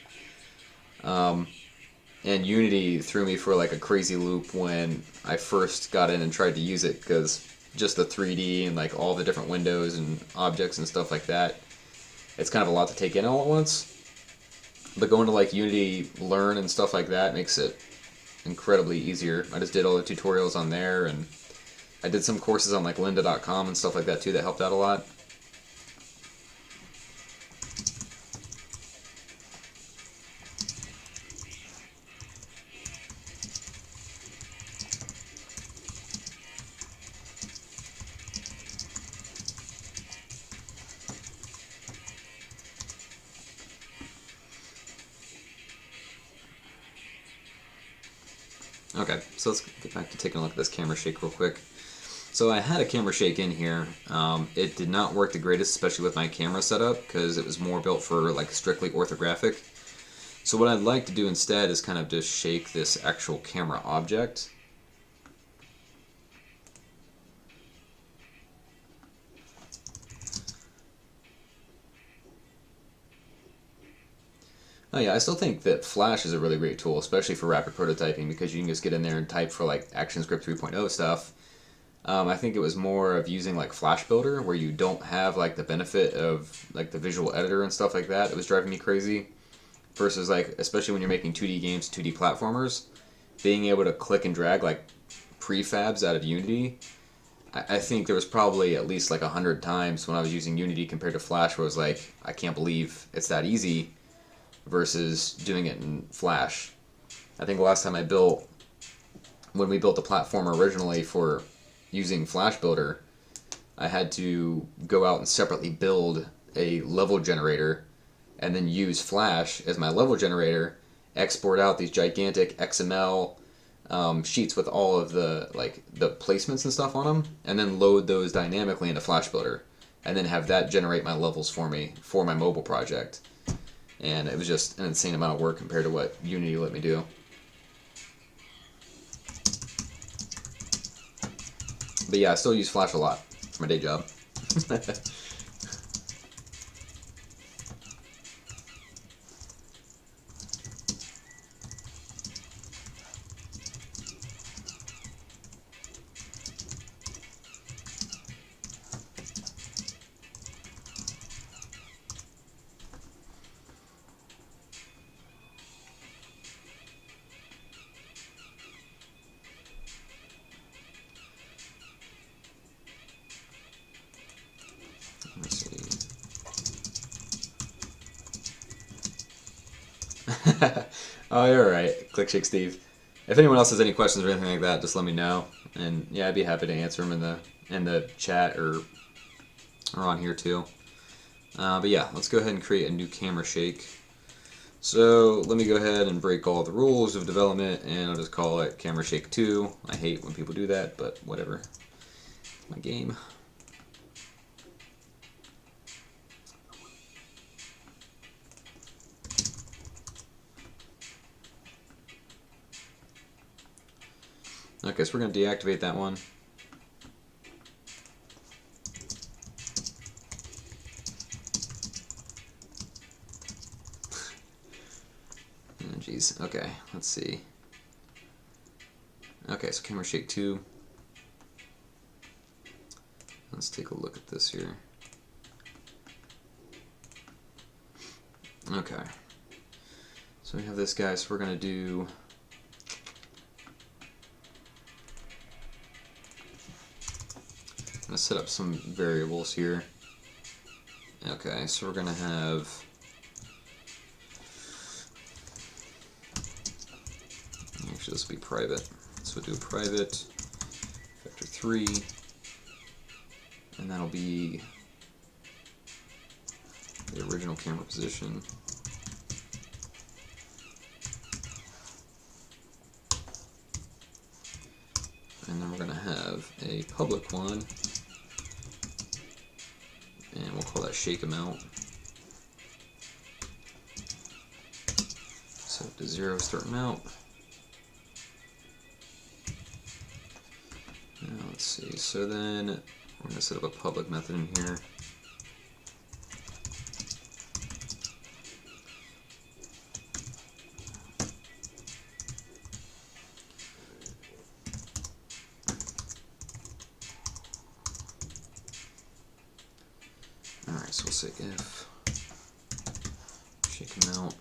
And Unity threw me for like a crazy loop when I first got in and tried to use it, because just the 3D and like all the different windows and objects and stuff like that, it's kind of a lot to take in all at once. But going to like Unity Learn and stuff like that makes it incredibly easier. I just did all the tutorials on there, and I did some courses on like lynda.com and stuff like that too that helped out a lot. Okay, so let's get back to taking a look at this camera shake real quick. So So I had a camera shake in here. It did not work the greatest, especially with my camera setup, because it was more built for like strictly orthographic. So what I'd like to do instead is kind of just shake this actual camera object. Oh yeah, I still think that Flash is a really great tool, especially for rapid prototyping, because you can just get in there and type for like ActionScript 3.0 stuff. I think it was more of using like Flash Builder, where you don't have like the benefit of like the visual editor and stuff like that. It was driving me crazy. Versus like, especially when you're making 2D games, 2D platformers, being able to click and drag like prefabs out of Unity. I think there was probably at least like 100 times when I was using Unity compared to Flash where I was like, I can't believe it's that easy versus doing it in Flash. I think the last time when we built the platform originally for using Flash Builder, I had to go out and separately build a level generator and then use Flash as my level generator, export out these gigantic XML sheets with all of the placements and stuff on them, and then load those dynamically into Flash Builder, and then have that generate my levels for me for my mobile project. And it was just an insane amount of work compared to what Unity let me do. But yeah, I still use Flash a lot for my day job. Let's see. Oh, you're right. Click Shake Steve. If anyone else has any questions or anything like that, just let me know. And yeah, I'd be happy to answer them in the chat or on here too. But yeah, let's go ahead and create a new camera shake. So let me go ahead and break all the rules of development, and I'll just call it Camera Shake 2. I hate when people do that, but whatever. It's my game. Okay, so we're going to deactivate that one. Oh, geez. Okay, let's see. Okay, so Camera Shake 2. Let's take a look at this here. Okay. So we have this guy, so we're going to do... I'm going to set up some variables here. Okay, so we're going to have... Actually, this will be private. So we'll do private vector 3, and that'll be the original camera position. And then we're going to have a public one, and we'll call that shake amount. Set up to 0 starting out. Now let's see, so then we're going to set up a public method in here. Alright, so we'll say if shake amount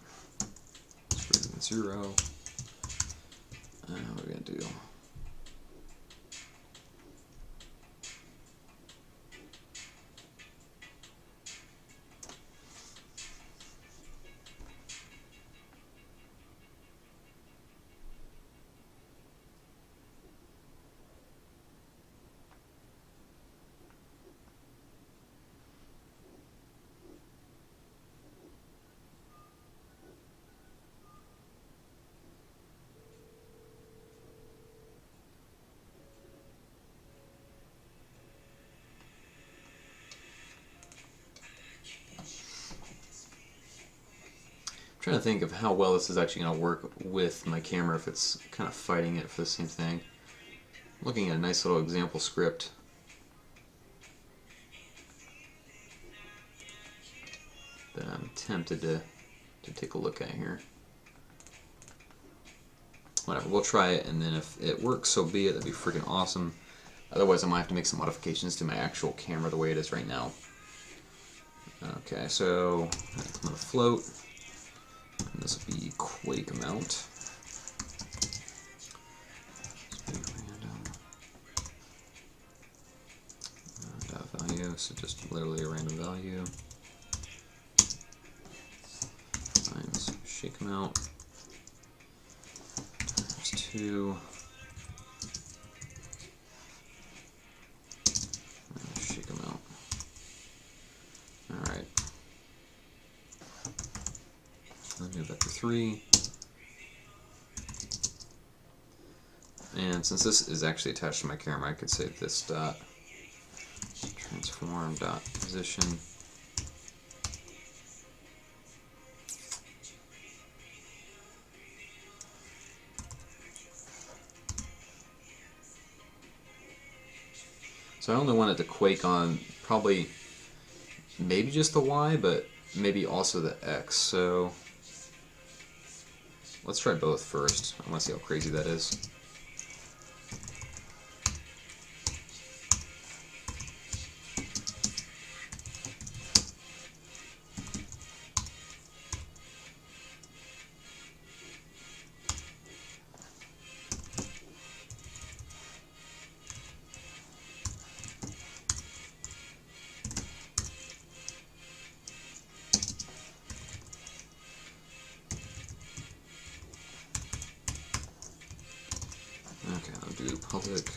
is greater than 0. What are we going to do? trying to think of how well this is actually going to work with my camera if it's kind of fighting it for the same thing. Looking at a nice little example script. That I'm tempted to take a look at here. Whatever, we'll try it, and then if it works, so be it. That'd be freaking awesome. Otherwise, I might have to make some modifications to my actual camera the way it is right now. Okay, so I'm going to float. And this will be Quake amount. Value, so just literally a random value times shake amount times 2 minus shake amount. Alright. New vector 3. And since this is actually attached to my camera, I could say this dot transform dot position so I only want it to quake on probably maybe just the Y, but maybe also the X. So let's try both first. I want to see how crazy that is. Okay, I'll do public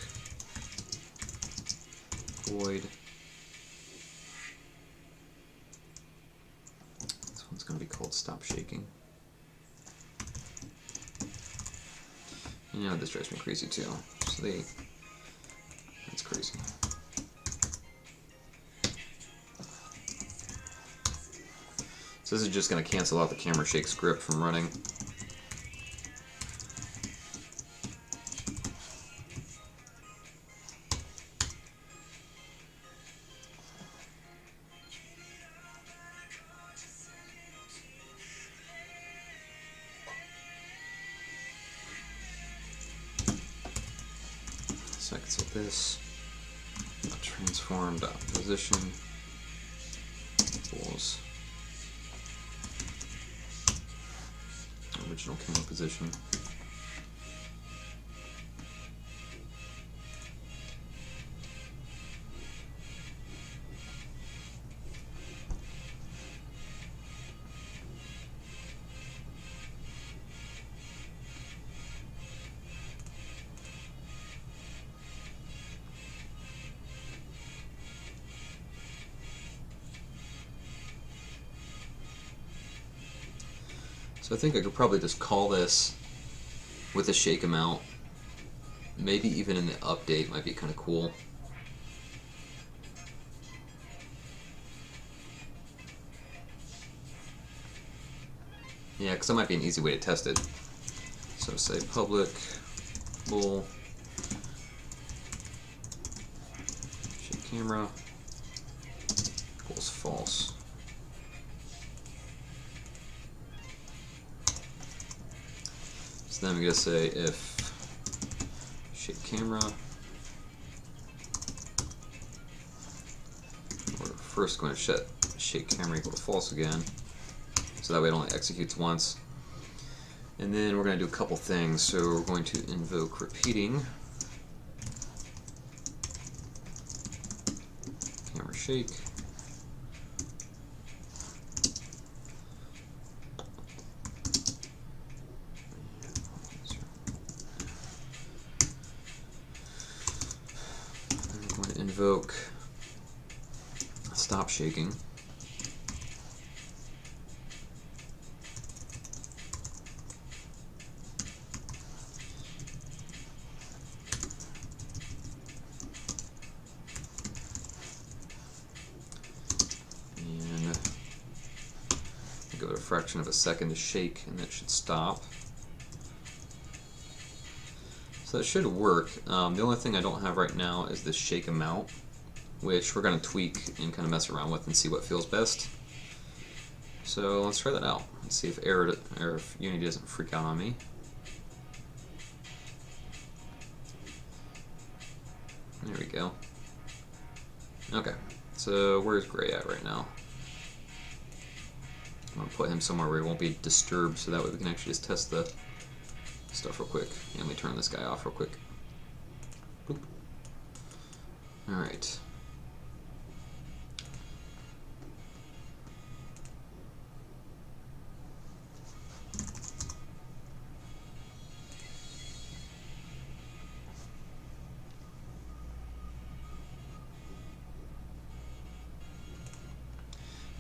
void. This one's going to be called stop shaking. Yeah, this drives me crazy too. So that's crazy. So this is just going to cancel out the camera shake script from running. So I can set this transform dot position equals original camera position. So I think I could probably just call this with a shake amount. Maybe even in the update might be kind of cool. Yeah, because that might be an easy way to test it. So say public bool shake camera equals false. So then I'm going to say if shake camera, we're first going to set shake camera equal to false again, so that way it only executes once. And then we're going to do a couple things. So we're going to invoke repeating camera shake. Invoke stop shaking. And Give it a fraction of a second to shake, and that should stop. So that should work. The only thing I don't have right now is this shake amount, which we're going to tweak and kind of mess around with and see what feels best. So let's try that out. Let's see if if Unity doesn't freak out on me. There we go. Okay, so where's Gray at right now? I'm going to put him somewhere where he won't be disturbed, so that way we can actually just test the stuff real quick. And let me turn this guy off real quick. Boop. Alright.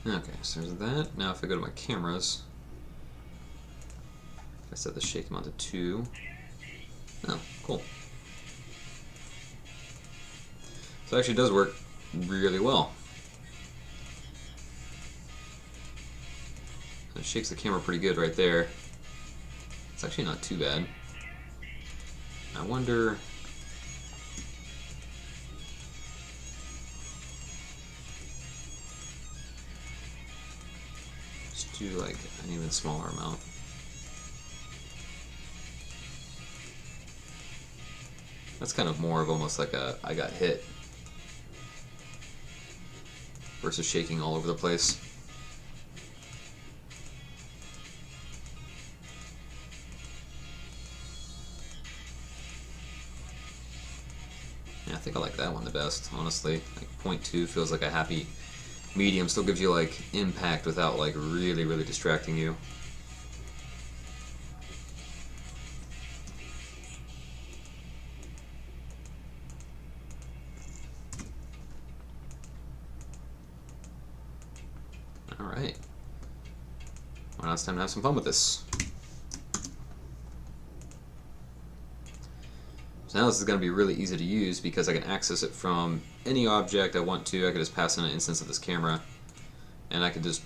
Okay, so there's that. Now if I go to my cameras, if I set the shake amount to 2, oh, cool. So it actually does work really well. It shakes the camera pretty good right there. It's actually not too bad. I wonder... do like an even smaller amount. That's kind of more of almost like a I got hit versus shaking all over the place. Yeah, I think I like that one the best, honestly. Like 0.2 feels like a happy medium, still gives you like impact without like really distracting you. Alright. Well, now it's time to have some fun with this. So now this is going to be really easy to use because I can access it from any object I want to. I could just pass in an instance of this camera, and I could just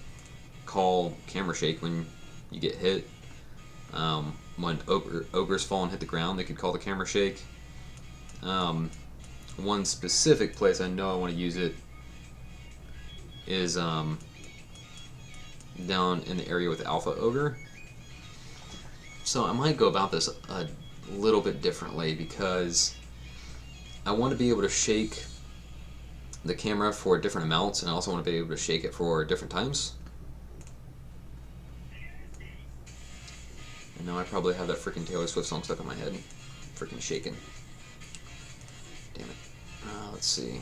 call camera shake when you get hit. When ogres fall and hit the ground, they could call the camera shake. One specific place I know I want to use it is down in the area with the Alpha Ogre. So I might go about this a little bit differently because I want to be able to shake the camera for different amounts, and I also want to be able to shake it for different times. And now I probably have that freaking Taylor Swift song stuck in my head. Freaking shaking. Damn it. Let's see.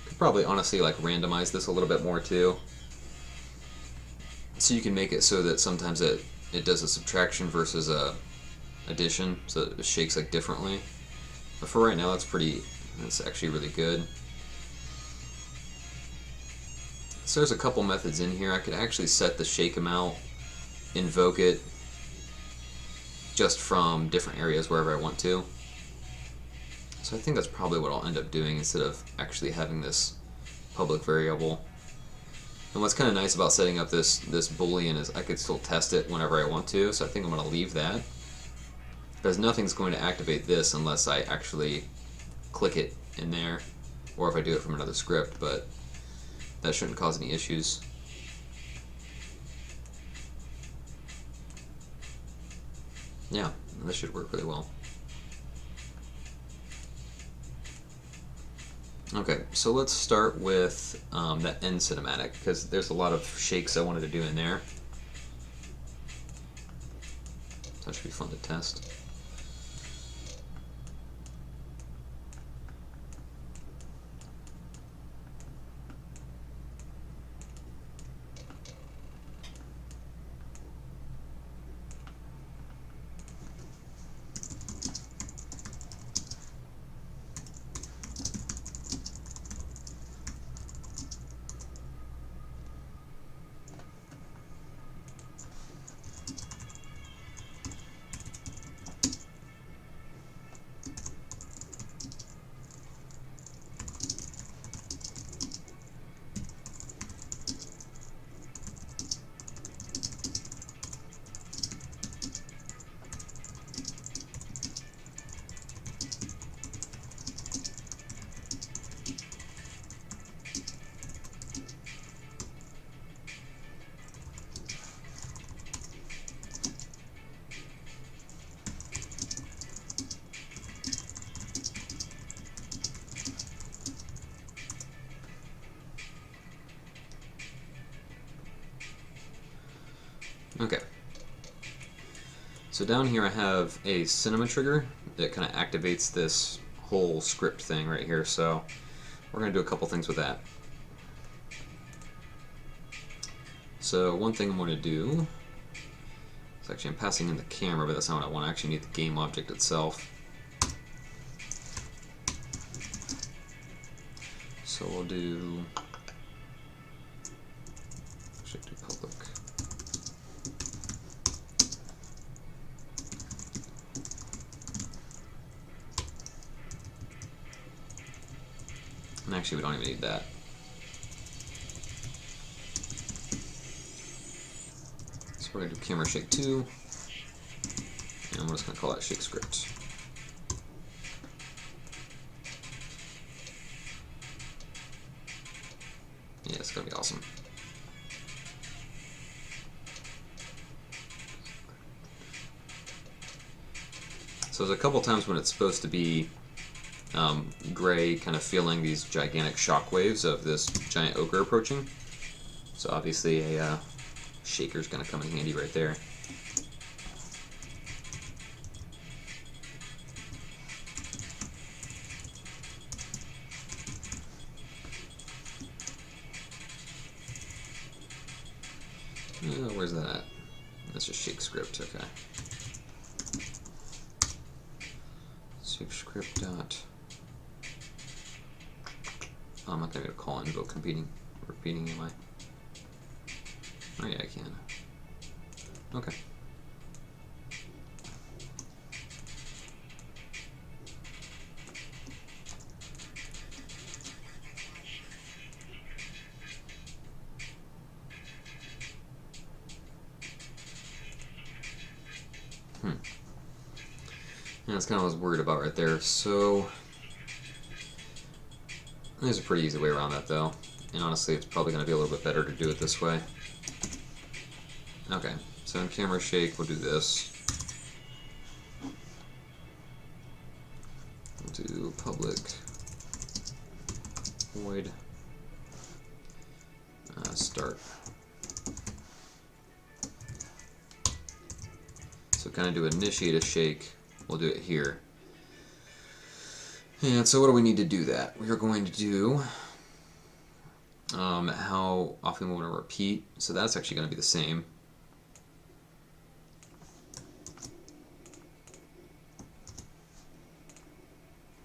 Could probably honestly like randomize this a little bit more too. So you can make it so that sometimes it does a subtraction versus a addition, so it shakes like differently. But for right now, that's actually really good. So there's a couple methods in here. I could actually set the shake amount, invoke it just from different areas wherever I want to. So I think that's probably what I'll end up doing instead of actually having this public variable. And what's kind of nice about setting up this boolean is I could still test it whenever I want to, so I think I'm going to leave that. Because nothing's going to activate this unless I actually click it in there, or if I do it from another script, but that shouldn't cause any issues. Yeah, this should work really well. Okay, so let's start with that end cinematic, because there's a lot of shakes I wanted to do in there. So that should be fun to test. So down here I have a cinema trigger that kind of activates this whole script thing right here, so we're going to do a couple things with that. So one thing I'm going to do is actually I'm passing in the camera, but that's not what I want. I actually need the game object itself. So we'll do, actually do public. And actually we don't even need that. So we're going to do camera shake 2, and we're just going to call that shake script. Yeah, it's going to be awesome. So there's a couple times when it's supposed to be gray, kind of feeling these gigantic shock waves of this giant ogre approaching. So obviously a shaker is going to come in handy right there. Where's that at? That's just shake script, okay. Shake script dot. Oh, I'm not gonna be able to call invoke repeating, am I? Oh yeah, I can. Okay. Yeah, that's kind of what I was worried about right there. So there's a pretty easy way around that though. And honestly, it's probably going to be a little bit better to do it this way. Okay, so in camera shake, we'll do this. We'll do public void start. So kind of do initiate a shake. We'll do it here. And so what do we need to do that? We are going to do how often we want to repeat. So that's actually going to be the same.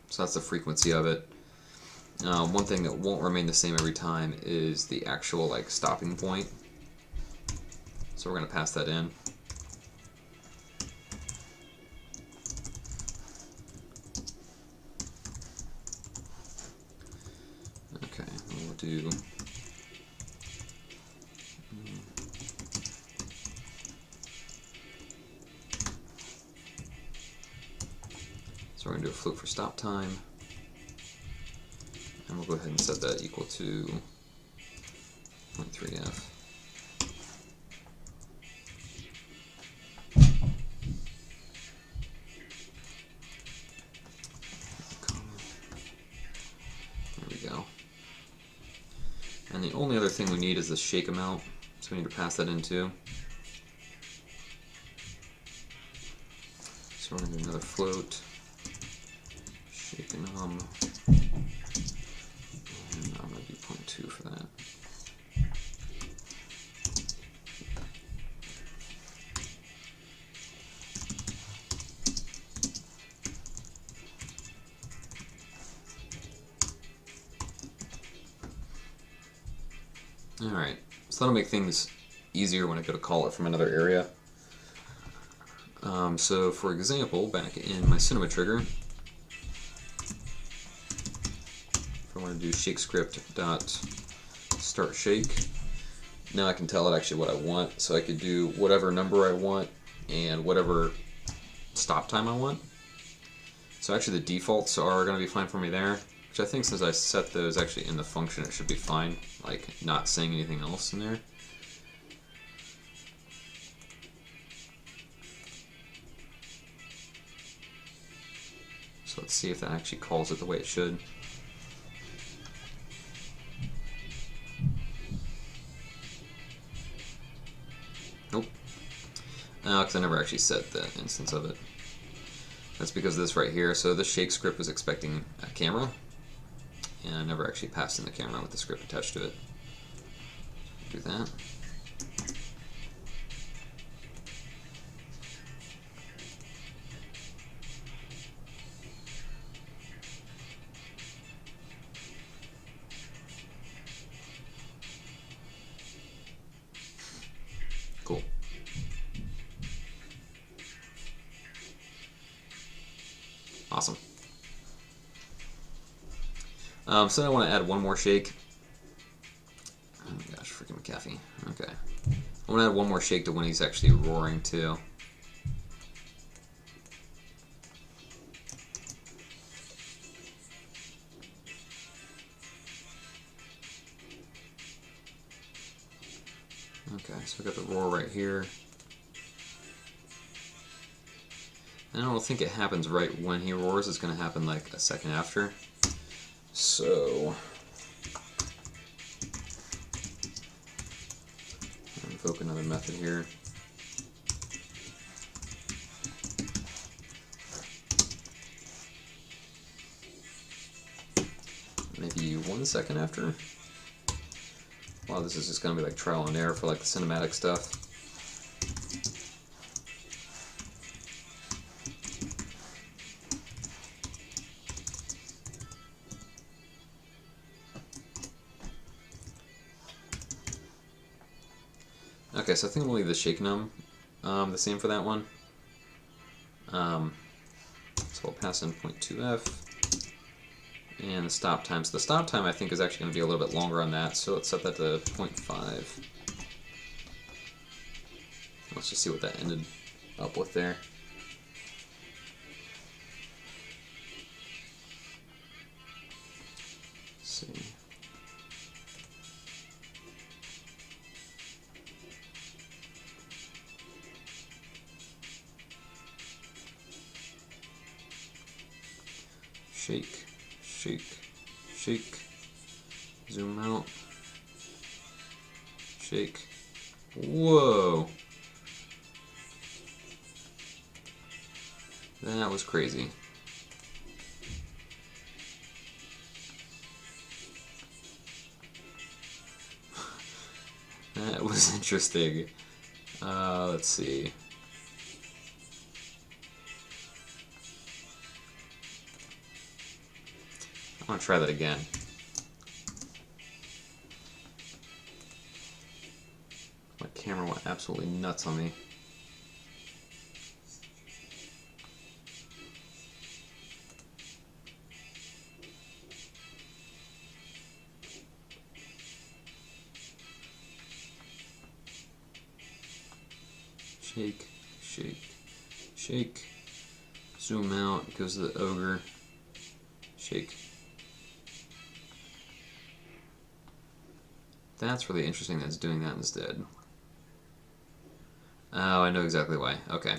So that's the frequency of it. One thing that won't remain the same every time is the actual stopping point. So we're going to pass that in. Okay, we'll do so we're going to do a float for stop time. And we'll go ahead and set that equal to 0.3f. There we go. And the only other thing we need is the shake amount, so we need to pass that in too. So we're going to do another float, shake and hum. I'm going to do 0.2 for that. Alright, so that'll make things easier when I go to call it from another area. So for example, back in my cinema trigger, if I want to do shake script dot start shake, now I can tell it actually what I want. So I could do whatever number I want and whatever stop time I want. So actually the defaults are going to be fine for me there, which I think since I set those actually in the function, it should be fine, like not saying anything else in there. So let's see if that actually calls it the way it should. Nope. Because I never actually set the instance of it. That's because of this right here. So this shake script was expecting a camera, and I never actually passed in the camera with the script attached to it. Do that. Cool. Awesome. So now I want to add one more shake. Oh my gosh, freaking McAfee. Okay. I want to add one more shake to when he's actually roaring too. Okay, so we got the roar right here. And I don't think it happens right when he roars. It's going to happen like a second after. So I'll invoke another method here. Maybe 1 second after. Wow, this is just going to be like trial and error for like the cinematic stuff. Okay, so I think we'll leave the shake num the same for that one. So we'll pass in 0.2f. And the stop time. So the stop time I think is actually going to be a little bit longer on that, so let's set that to 0.5. Let's just see what that ended up with there. Let's see. Shake, shake, shake, zoom out, shake. Whoa! That was crazy. That was interesting. Let's see. I want to try that again. My camera went absolutely nuts on me. Shake, shake, shake. Zoom out, goes to the ogre. Shake. That's really interesting that it's doing that instead. Oh, I know exactly why. Okay.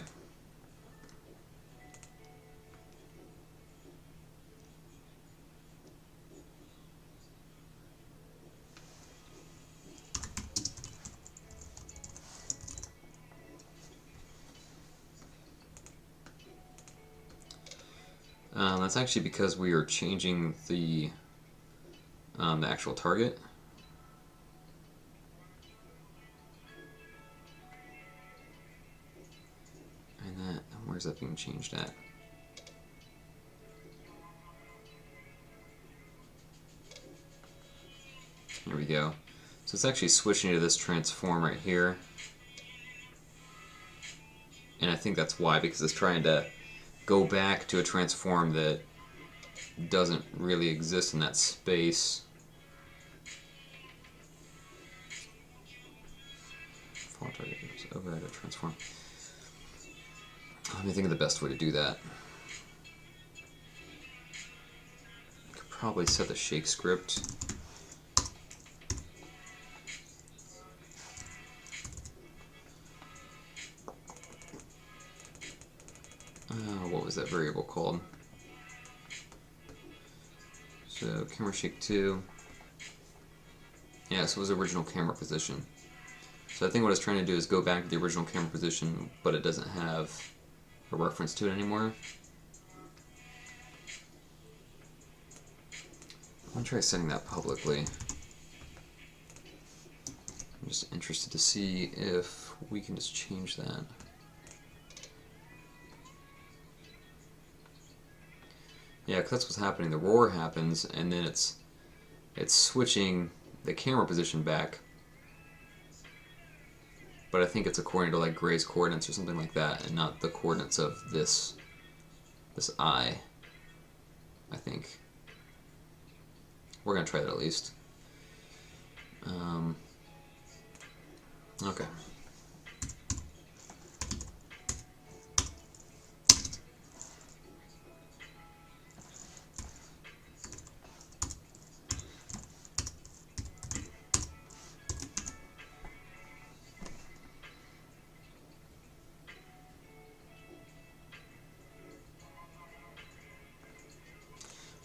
That's actually because we are changing the actual target. And where's that being changed at? Here we go. So it's actually switching to this transform right here. And I think that's why, because it's trying to go back to a transform that doesn't really exist in that space. Fall target override a transform. Let me think of the best way to do that. Could probably set the shake script. What was that variable called? So camera shake 2. Yeah, so it was original camera position. So I think what it's trying to do is go back to the original camera position, but it doesn't have a reference to it anymore. I'm going to try setting that publicly. I'm just interested to see if we can just change that. Yeah, because that's what's happening. The roar happens, and then it's switching the camera position back. But I think it's according to like Gray's coordinates or something like that, and not the coordinates of this eye. I think we're gonna try that at least. Okay.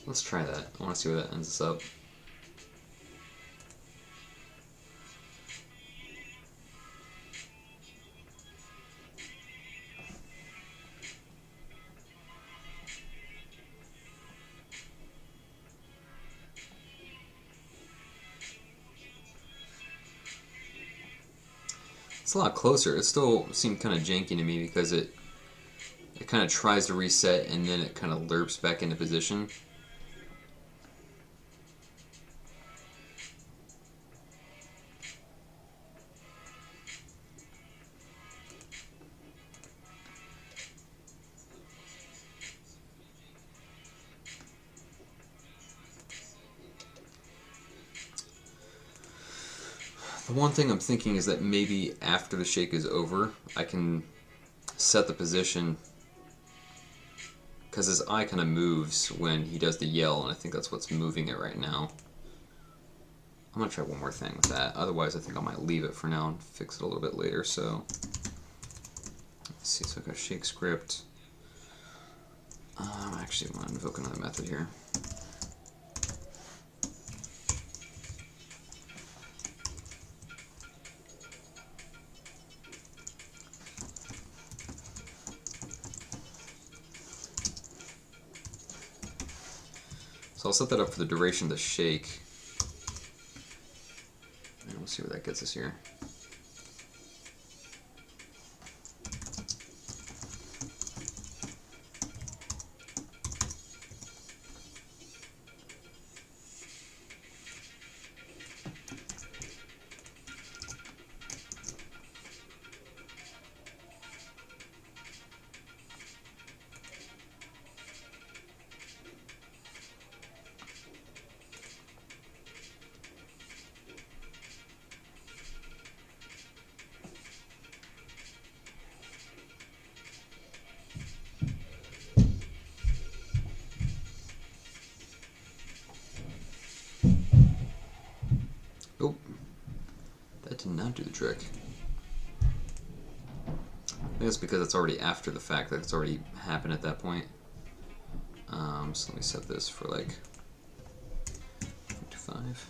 Let's try that. I want to see where that ends us up. It's a lot closer. It still seemed kind of janky to me because it kind of tries to reset and then it kind of lerps back into position. The one thing I'm thinking is that maybe after the shake is over, I can set the position, because his eye kind of moves when he does the yell, and I think that's what's moving it right now. I'm going to try one more thing with that. Otherwise, I think I might leave it for now and fix it a little bit later. So, let's see. So I got shake script. Actually, I'm going to invoke another method here. So I'll set that up for the duration of the shake. And we'll see where that gets us here. Oh, that did not do the trick. I think that's because it's already after the fact, that it's already happened at that point. So let me set this for like 5.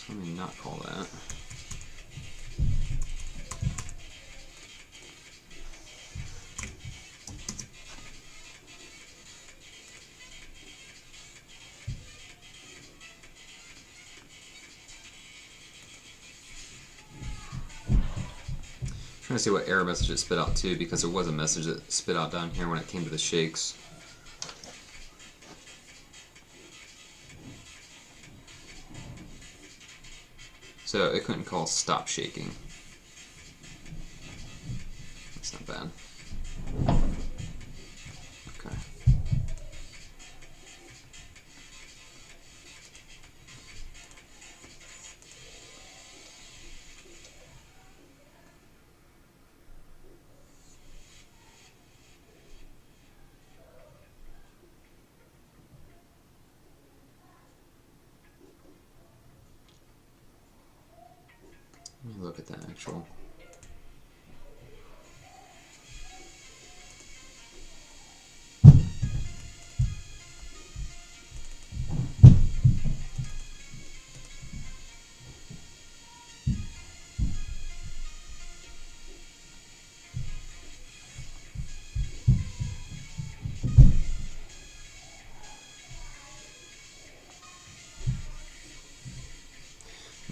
Let me not call that. Trying to see what error message it spit out too, because there was a message that spit out down here when it came to the shakes. So it couldn't call stop shaking. That's not bad. Okay. Let me look at the actual.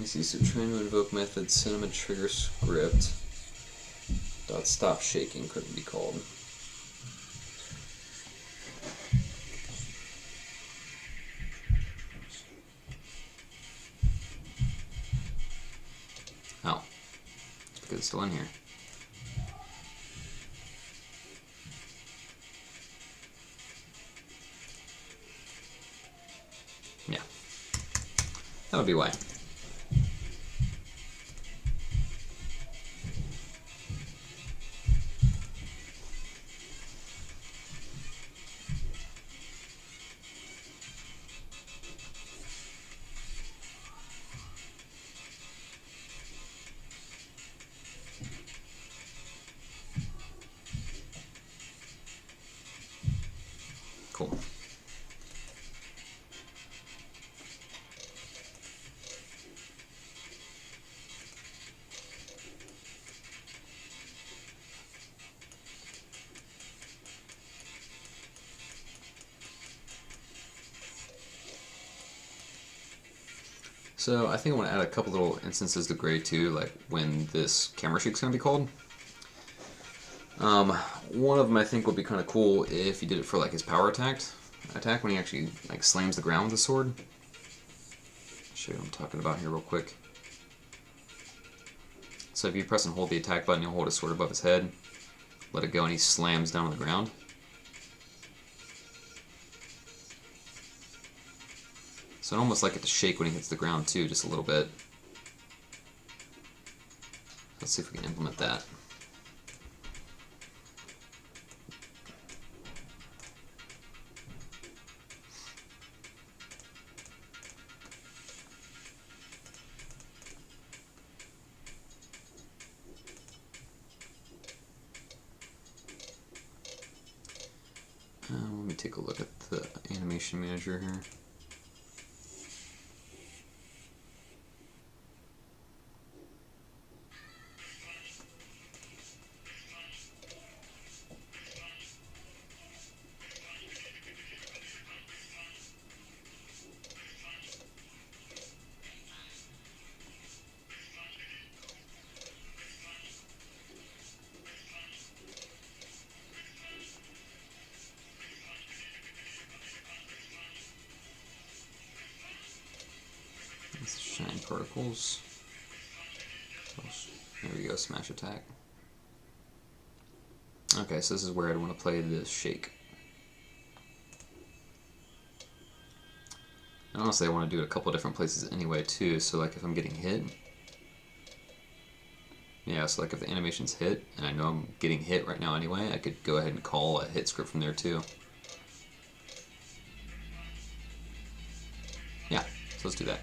This is a train to invoke method cinema trigger script. Dot stop shaking couldn't be called. Oh, because it's still in here. Yeah, that would be why. Cool. So I think I want to add a couple little instances to Gray too, like when this camera shake's going to be called. One of them I think would be kind of cool if you did it for like his power attack when he actually like slams the ground with the sword. I'll show you what I'm talking about here real quick. So if you press and hold the attack button, you'll hold his sword above his head, let it go, and he slams down on the ground. So I'd almost like it to shake when he hits the ground too, just a little bit. Let's see if we can implement that. Let me take a look at the animation manager here. Let's shine particles. There we go, smash attack. Okay, so this is where I'd want to play this shake. And honestly, I want to do it a couple different places anyway too, so like if I'm getting hit, yeah, so like if the animation's hit, and I know I'm getting hit right now anyway, I could go ahead and call a hit script from there too. Yeah, so let's do that.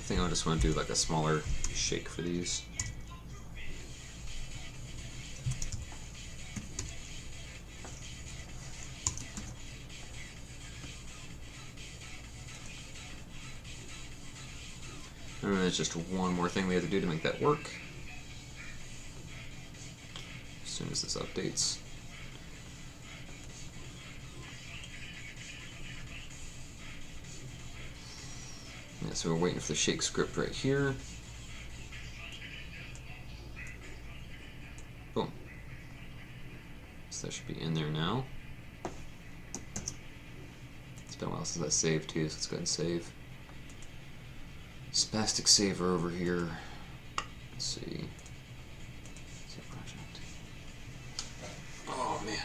think I just want to do like a smaller shake for these. And then there's just one more thing we have to do to make that work. As soon as this updates. Yeah, so we're waiting for the shake script right here. Boom. So that should be in there now. It's been a while since I saved too, so let's go ahead and save. Spastic saver over here. Let's see. Save project. Oh man.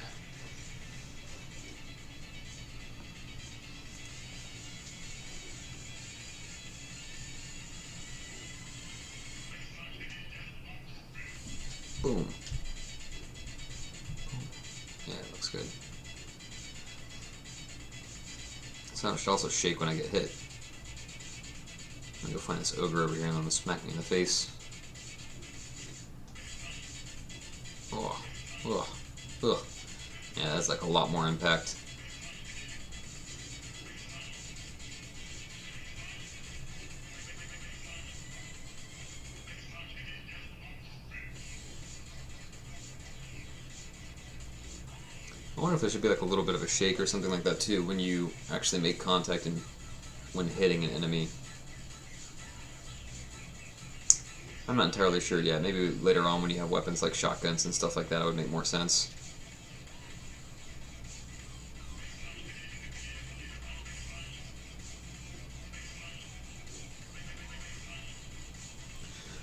Boom. Yeah, it looks good. So I should also shake when I get hit. I'm gonna go find this ogre over here and I'm gonna smack me in the face. Oh, ugh, ugh. Yeah, that's like a lot more impact. I wonder if there should be like a little bit of a shake or something like that too when you actually make contact and when hitting an enemy. I'm not entirely sure yet. Maybe later on when you have weapons like shotguns and stuff like that, it would make more sense.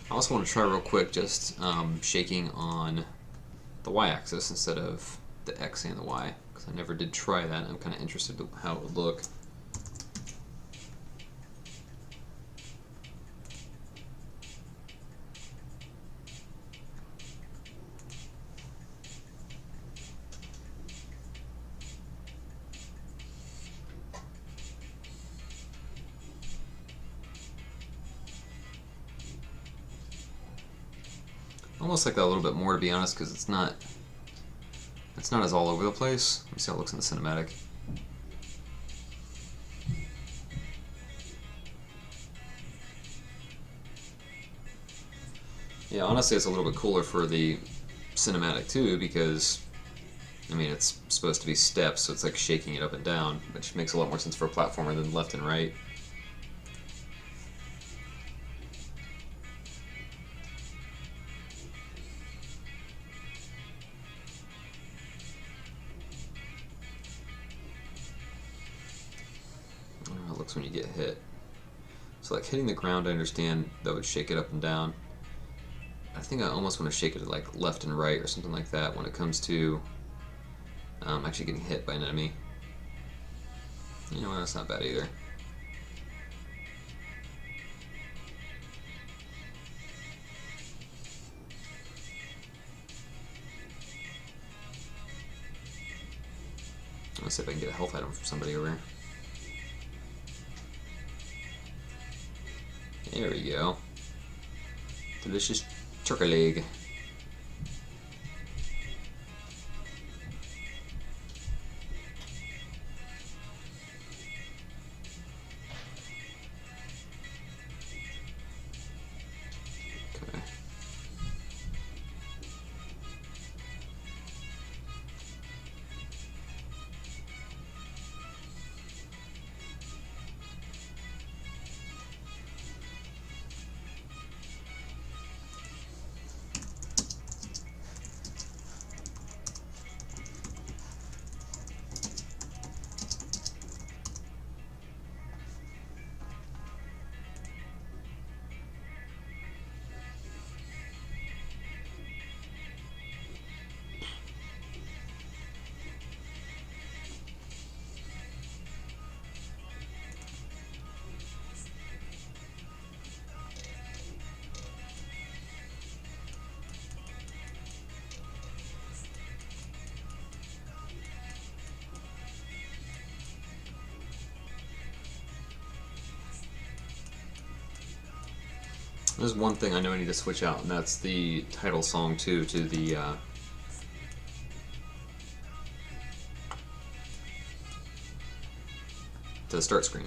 I also want to try real quick just shaking on the y-axis instead of the x and the y, because I never did try that. I'm kind of interested in how it would look. Almost like that a little bit more, to be honest, because it's not as all over the place. Let me see how it looks in the cinematic. Yeah, honestly, it's a little bit cooler for the cinematic too, because I mean it's supposed to be steps, so it's like shaking it up and down, which makes a lot more sense for a platformer than left and right. I don't know how it looks when you get hit. So like hitting the ground, I understand that would shake it up and down. I think I almost want to shake it like left and right or something like that when it comes to actually getting hit by an enemy. You know what, that's not bad either. Let's see if I can get a health item from somebody over here. There we go. Delicious turkey leg. Okay. There's one thing I know I need to switch out, and that's the title song too, to the start screen.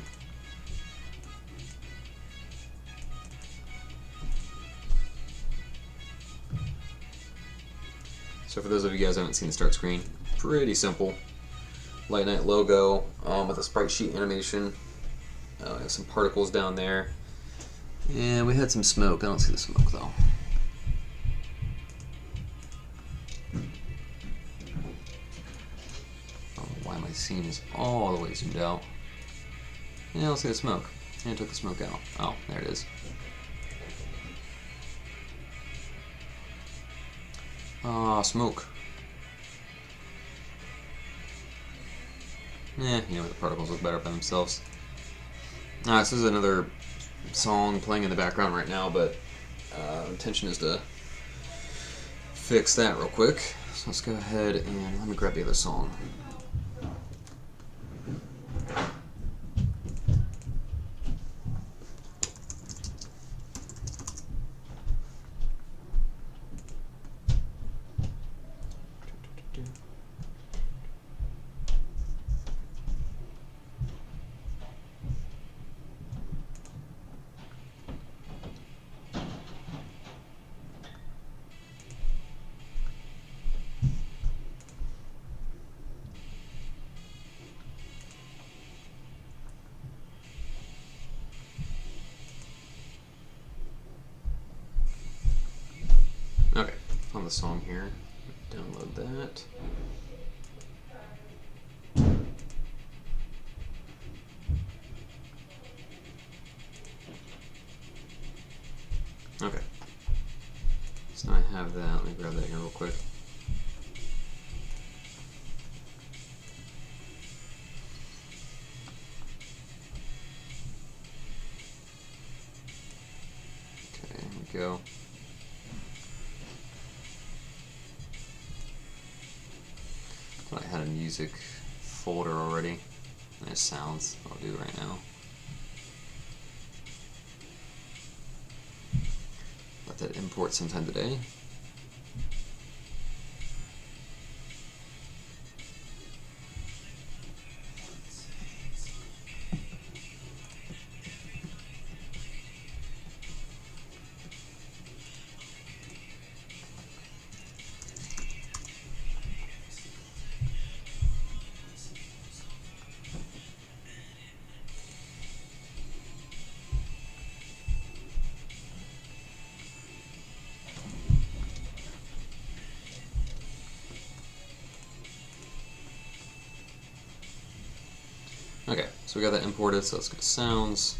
So for those of you guys who haven't seen the start screen, pretty simple. Light Night logo with a sprite sheet animation. We have some particles down there. And we had some smoke. I don't see the smoke though. I don't know why my scene is all the way zoomed out. Yeah, I don't see the smoke. And I took the smoke out. Oh, there it is. Ah, smoke. You know, the particles look better by themselves. This is another song playing in the background right now, but intention is to fix that real quick. So let's go ahead and let me grab the other song. Okay, on the song here, download that. Okay, so now I have that. Let me grab that here real quick. Okay, here we go. I had a music folder already. There's sounds I'll do right now. Let that import sometime today. Okay, so we got that imported, so let's go to sounds.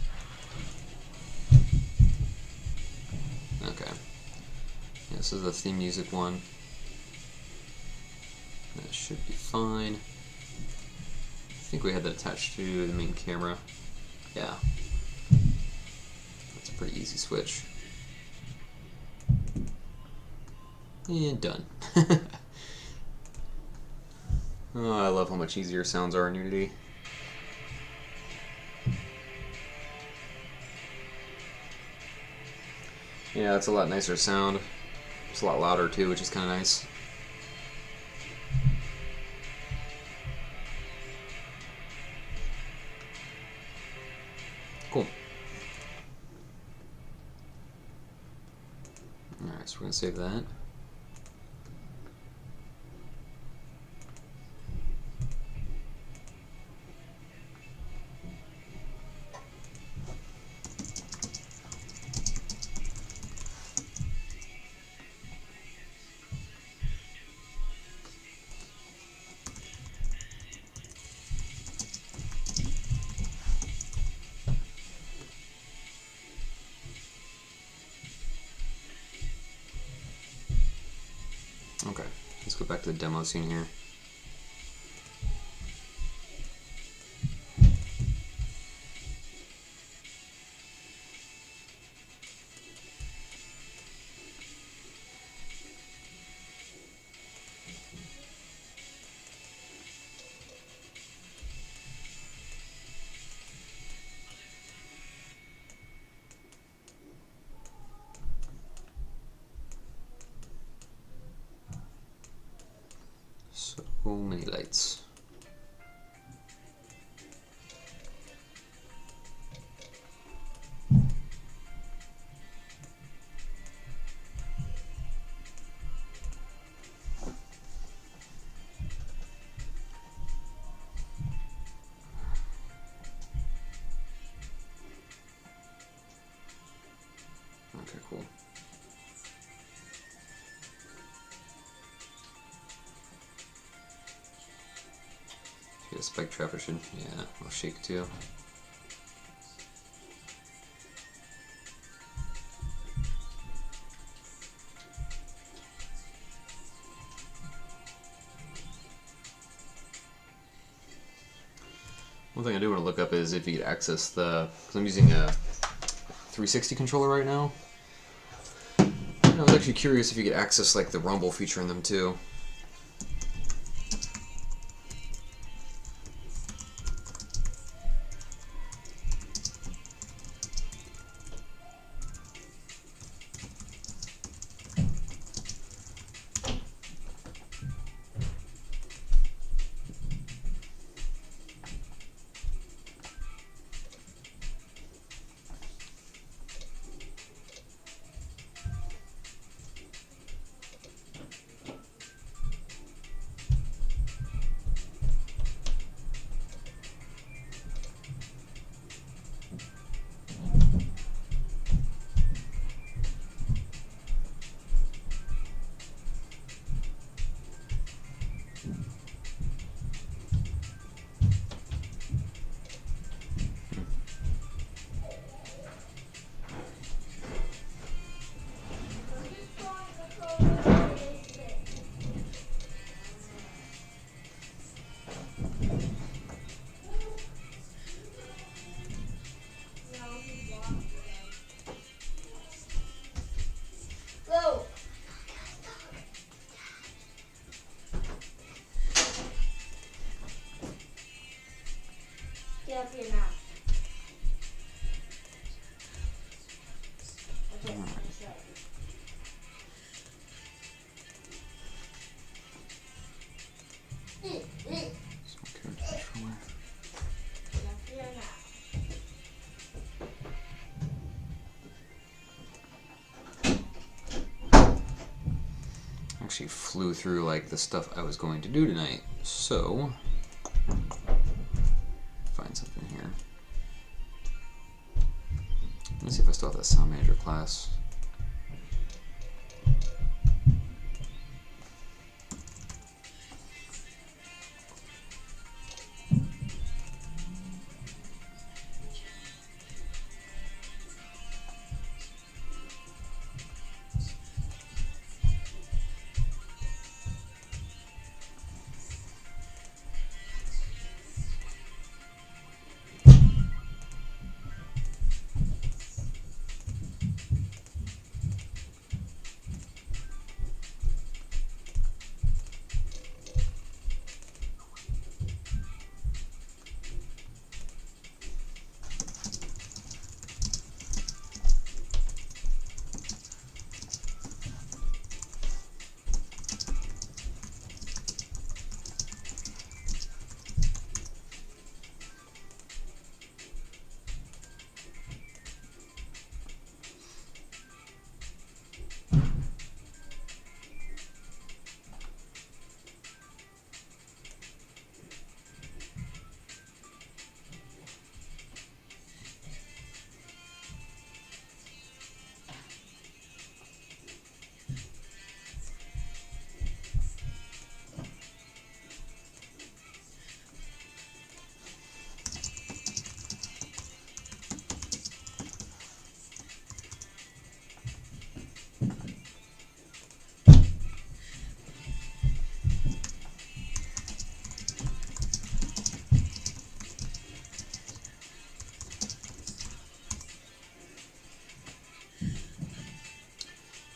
Okay. Yeah, this is the theme music one. That should be fine. I think we had that attached to the main camera. Yeah. That's a pretty easy switch. And done. Oh, I love how much easier sounds are in Unity. Yeah, it's a lot nicer sound. It's a lot louder too, which is kind of nice. Cool. Alright, so we're going to save that. Okay, let's go back to the demo scene here. lights. Okay, cool. Yeah, spike trapper should, yeah, I'll shake too. One thing I do want to look up is if you could access the, because I'm using a 360 controller right now. And I was actually curious if you could access like the rumble feature in them too. Get up here now. Okay, that's right. Controller. Get up here now. Actually flew through like the stuff I was going to do tonight, so find something here. Let me see if I still have that sound manager class.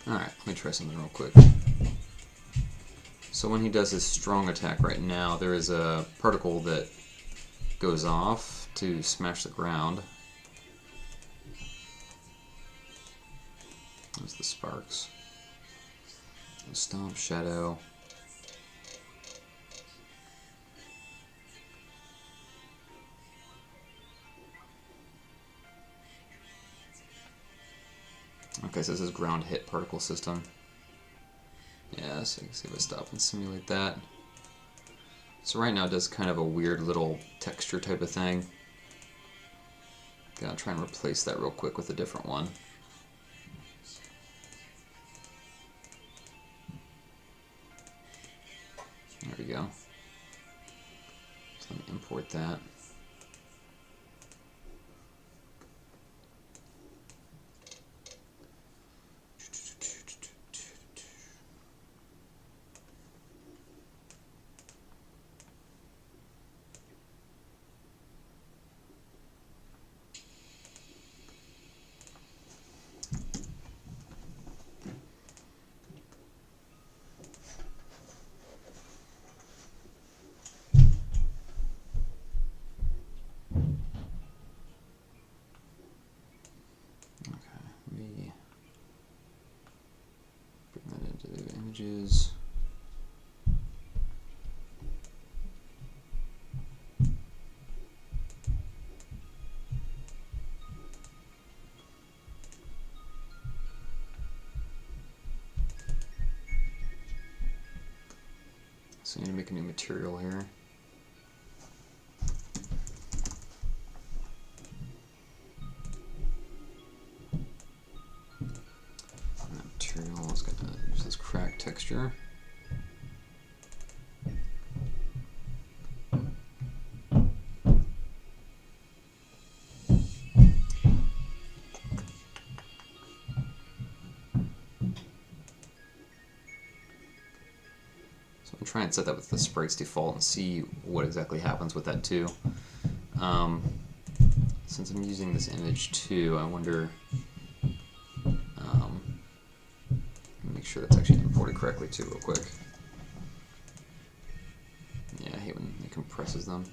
Alright, let me try something real quick. So when he does his strong attack right now, there is a particle that goes off to smash the ground. There's the sparks. Stomp, shadow. Okay, so this is ground hit particle system. Yeah, so you can see if I stop and simulate that. So right now it does kind of a weird little texture type of thing. Gonna try and replace that real quick with a different one. There we go. So let me import that. Images. So I need to make a new material here. And that material is going to use this crack texture. Try and set that with the sprites default and see what exactly happens with that too. Since I'm using this image too, I wonder, make sure that's actually imported correctly too real quick. Yeah, I hate when it compresses them.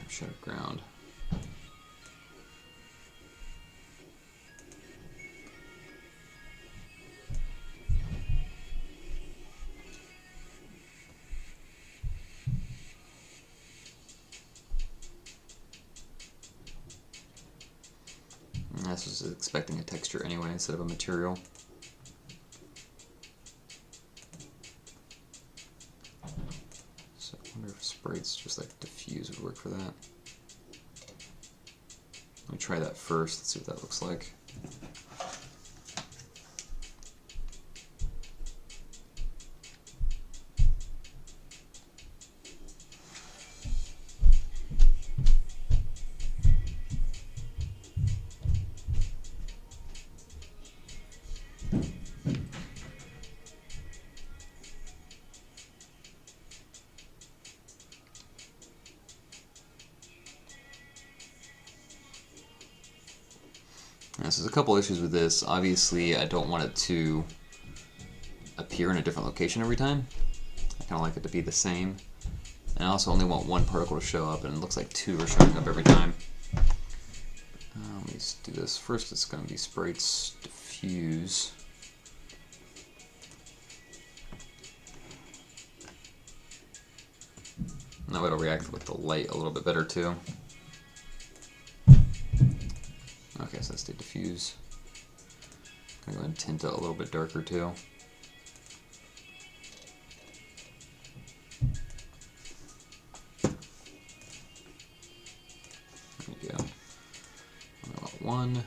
Shut it ground. And this was expecting a texture anyway instead of a material. So I wonder if sprites just like diffuse would work for that. Let me try that first, let's see what that looks like. So there's a couple issues with this. Obviously, I don't want it to appear in a different location every time. I kind of like it to be the same. And I also only want one particle to show up, and it looks like two are showing up every time. Let me just do this. First, it's going to be sprites diffuse. And that way it'll react with the light a little bit better too. Okay, so let's do diffuse. I'm gonna go ahead and tint it a little bit darker too. There we go. I want one.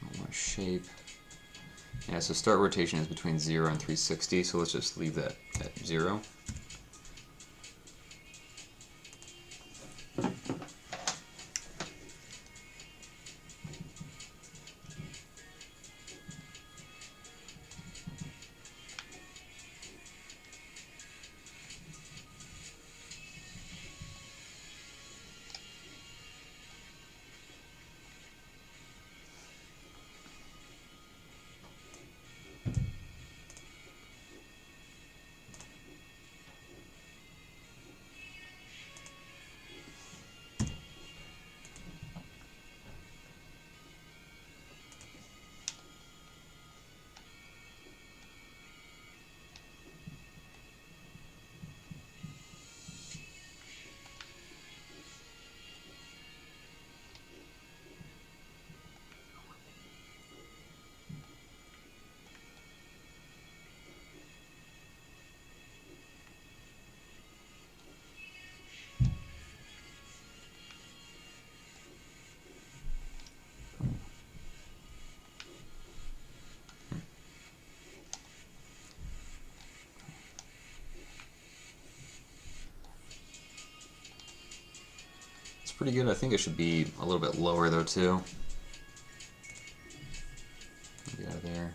I want a shape. Yeah, so start rotation is between 0 and 360, so let's just leave that at 0. pretty good. I think it should be a little bit lower though too. Get out of there.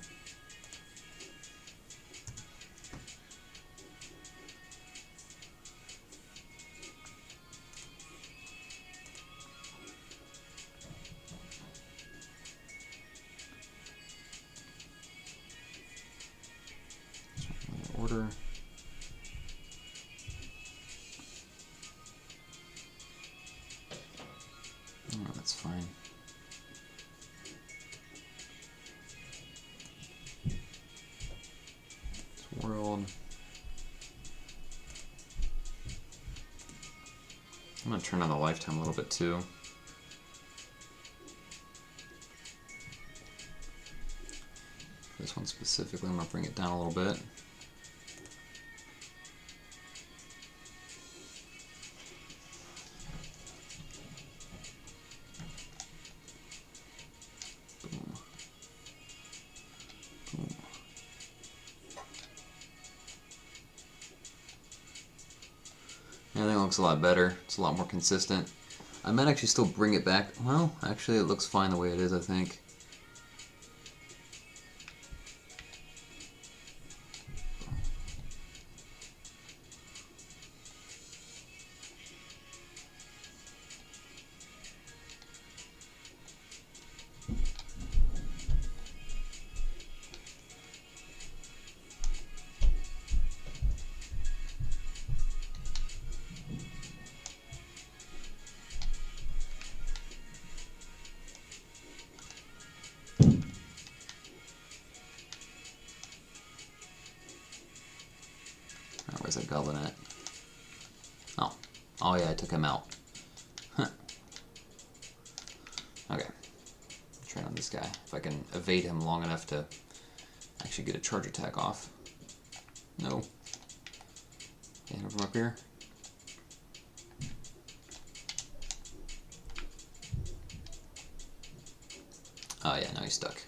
Order. Oh, that's fine. It's world. I'm gonna turn on the lifetime a little bit too. This one specifically, I'm gonna bring it down a little bit. Everything looks a lot better. It's a lot more consistent. I might actually still bring it back. Well, actually it looks fine the way it is, I think. Where's that goblin at? Oh. Oh yeah, I took him out. Huh. Okay. Try on this guy. If I can evade him long enough to actually get a charge attack off. No. Hit him from up here. Oh yeah, now he's stuck.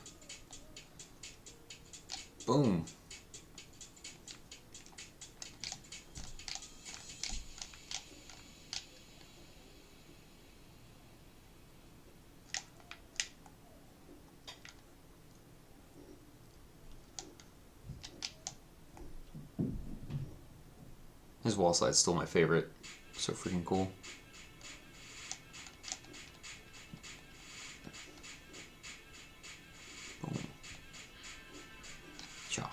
Boom. His wall slide's still my favorite. So freaking cool. Boom. Cha.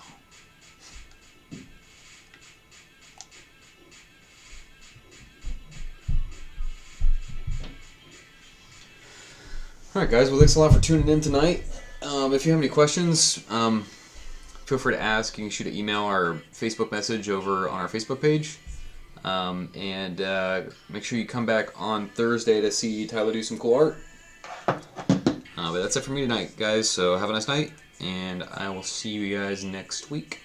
Alright guys, well thanks a lot for tuning in tonight. If you have any questions, feel free to ask. You can shoot an email or Facebook message over on our Facebook page. And make sure you come back on Thursday to see Tyler do some cool art. But that's it for me tonight, guys. So have a nice night, and I will see you guys next week.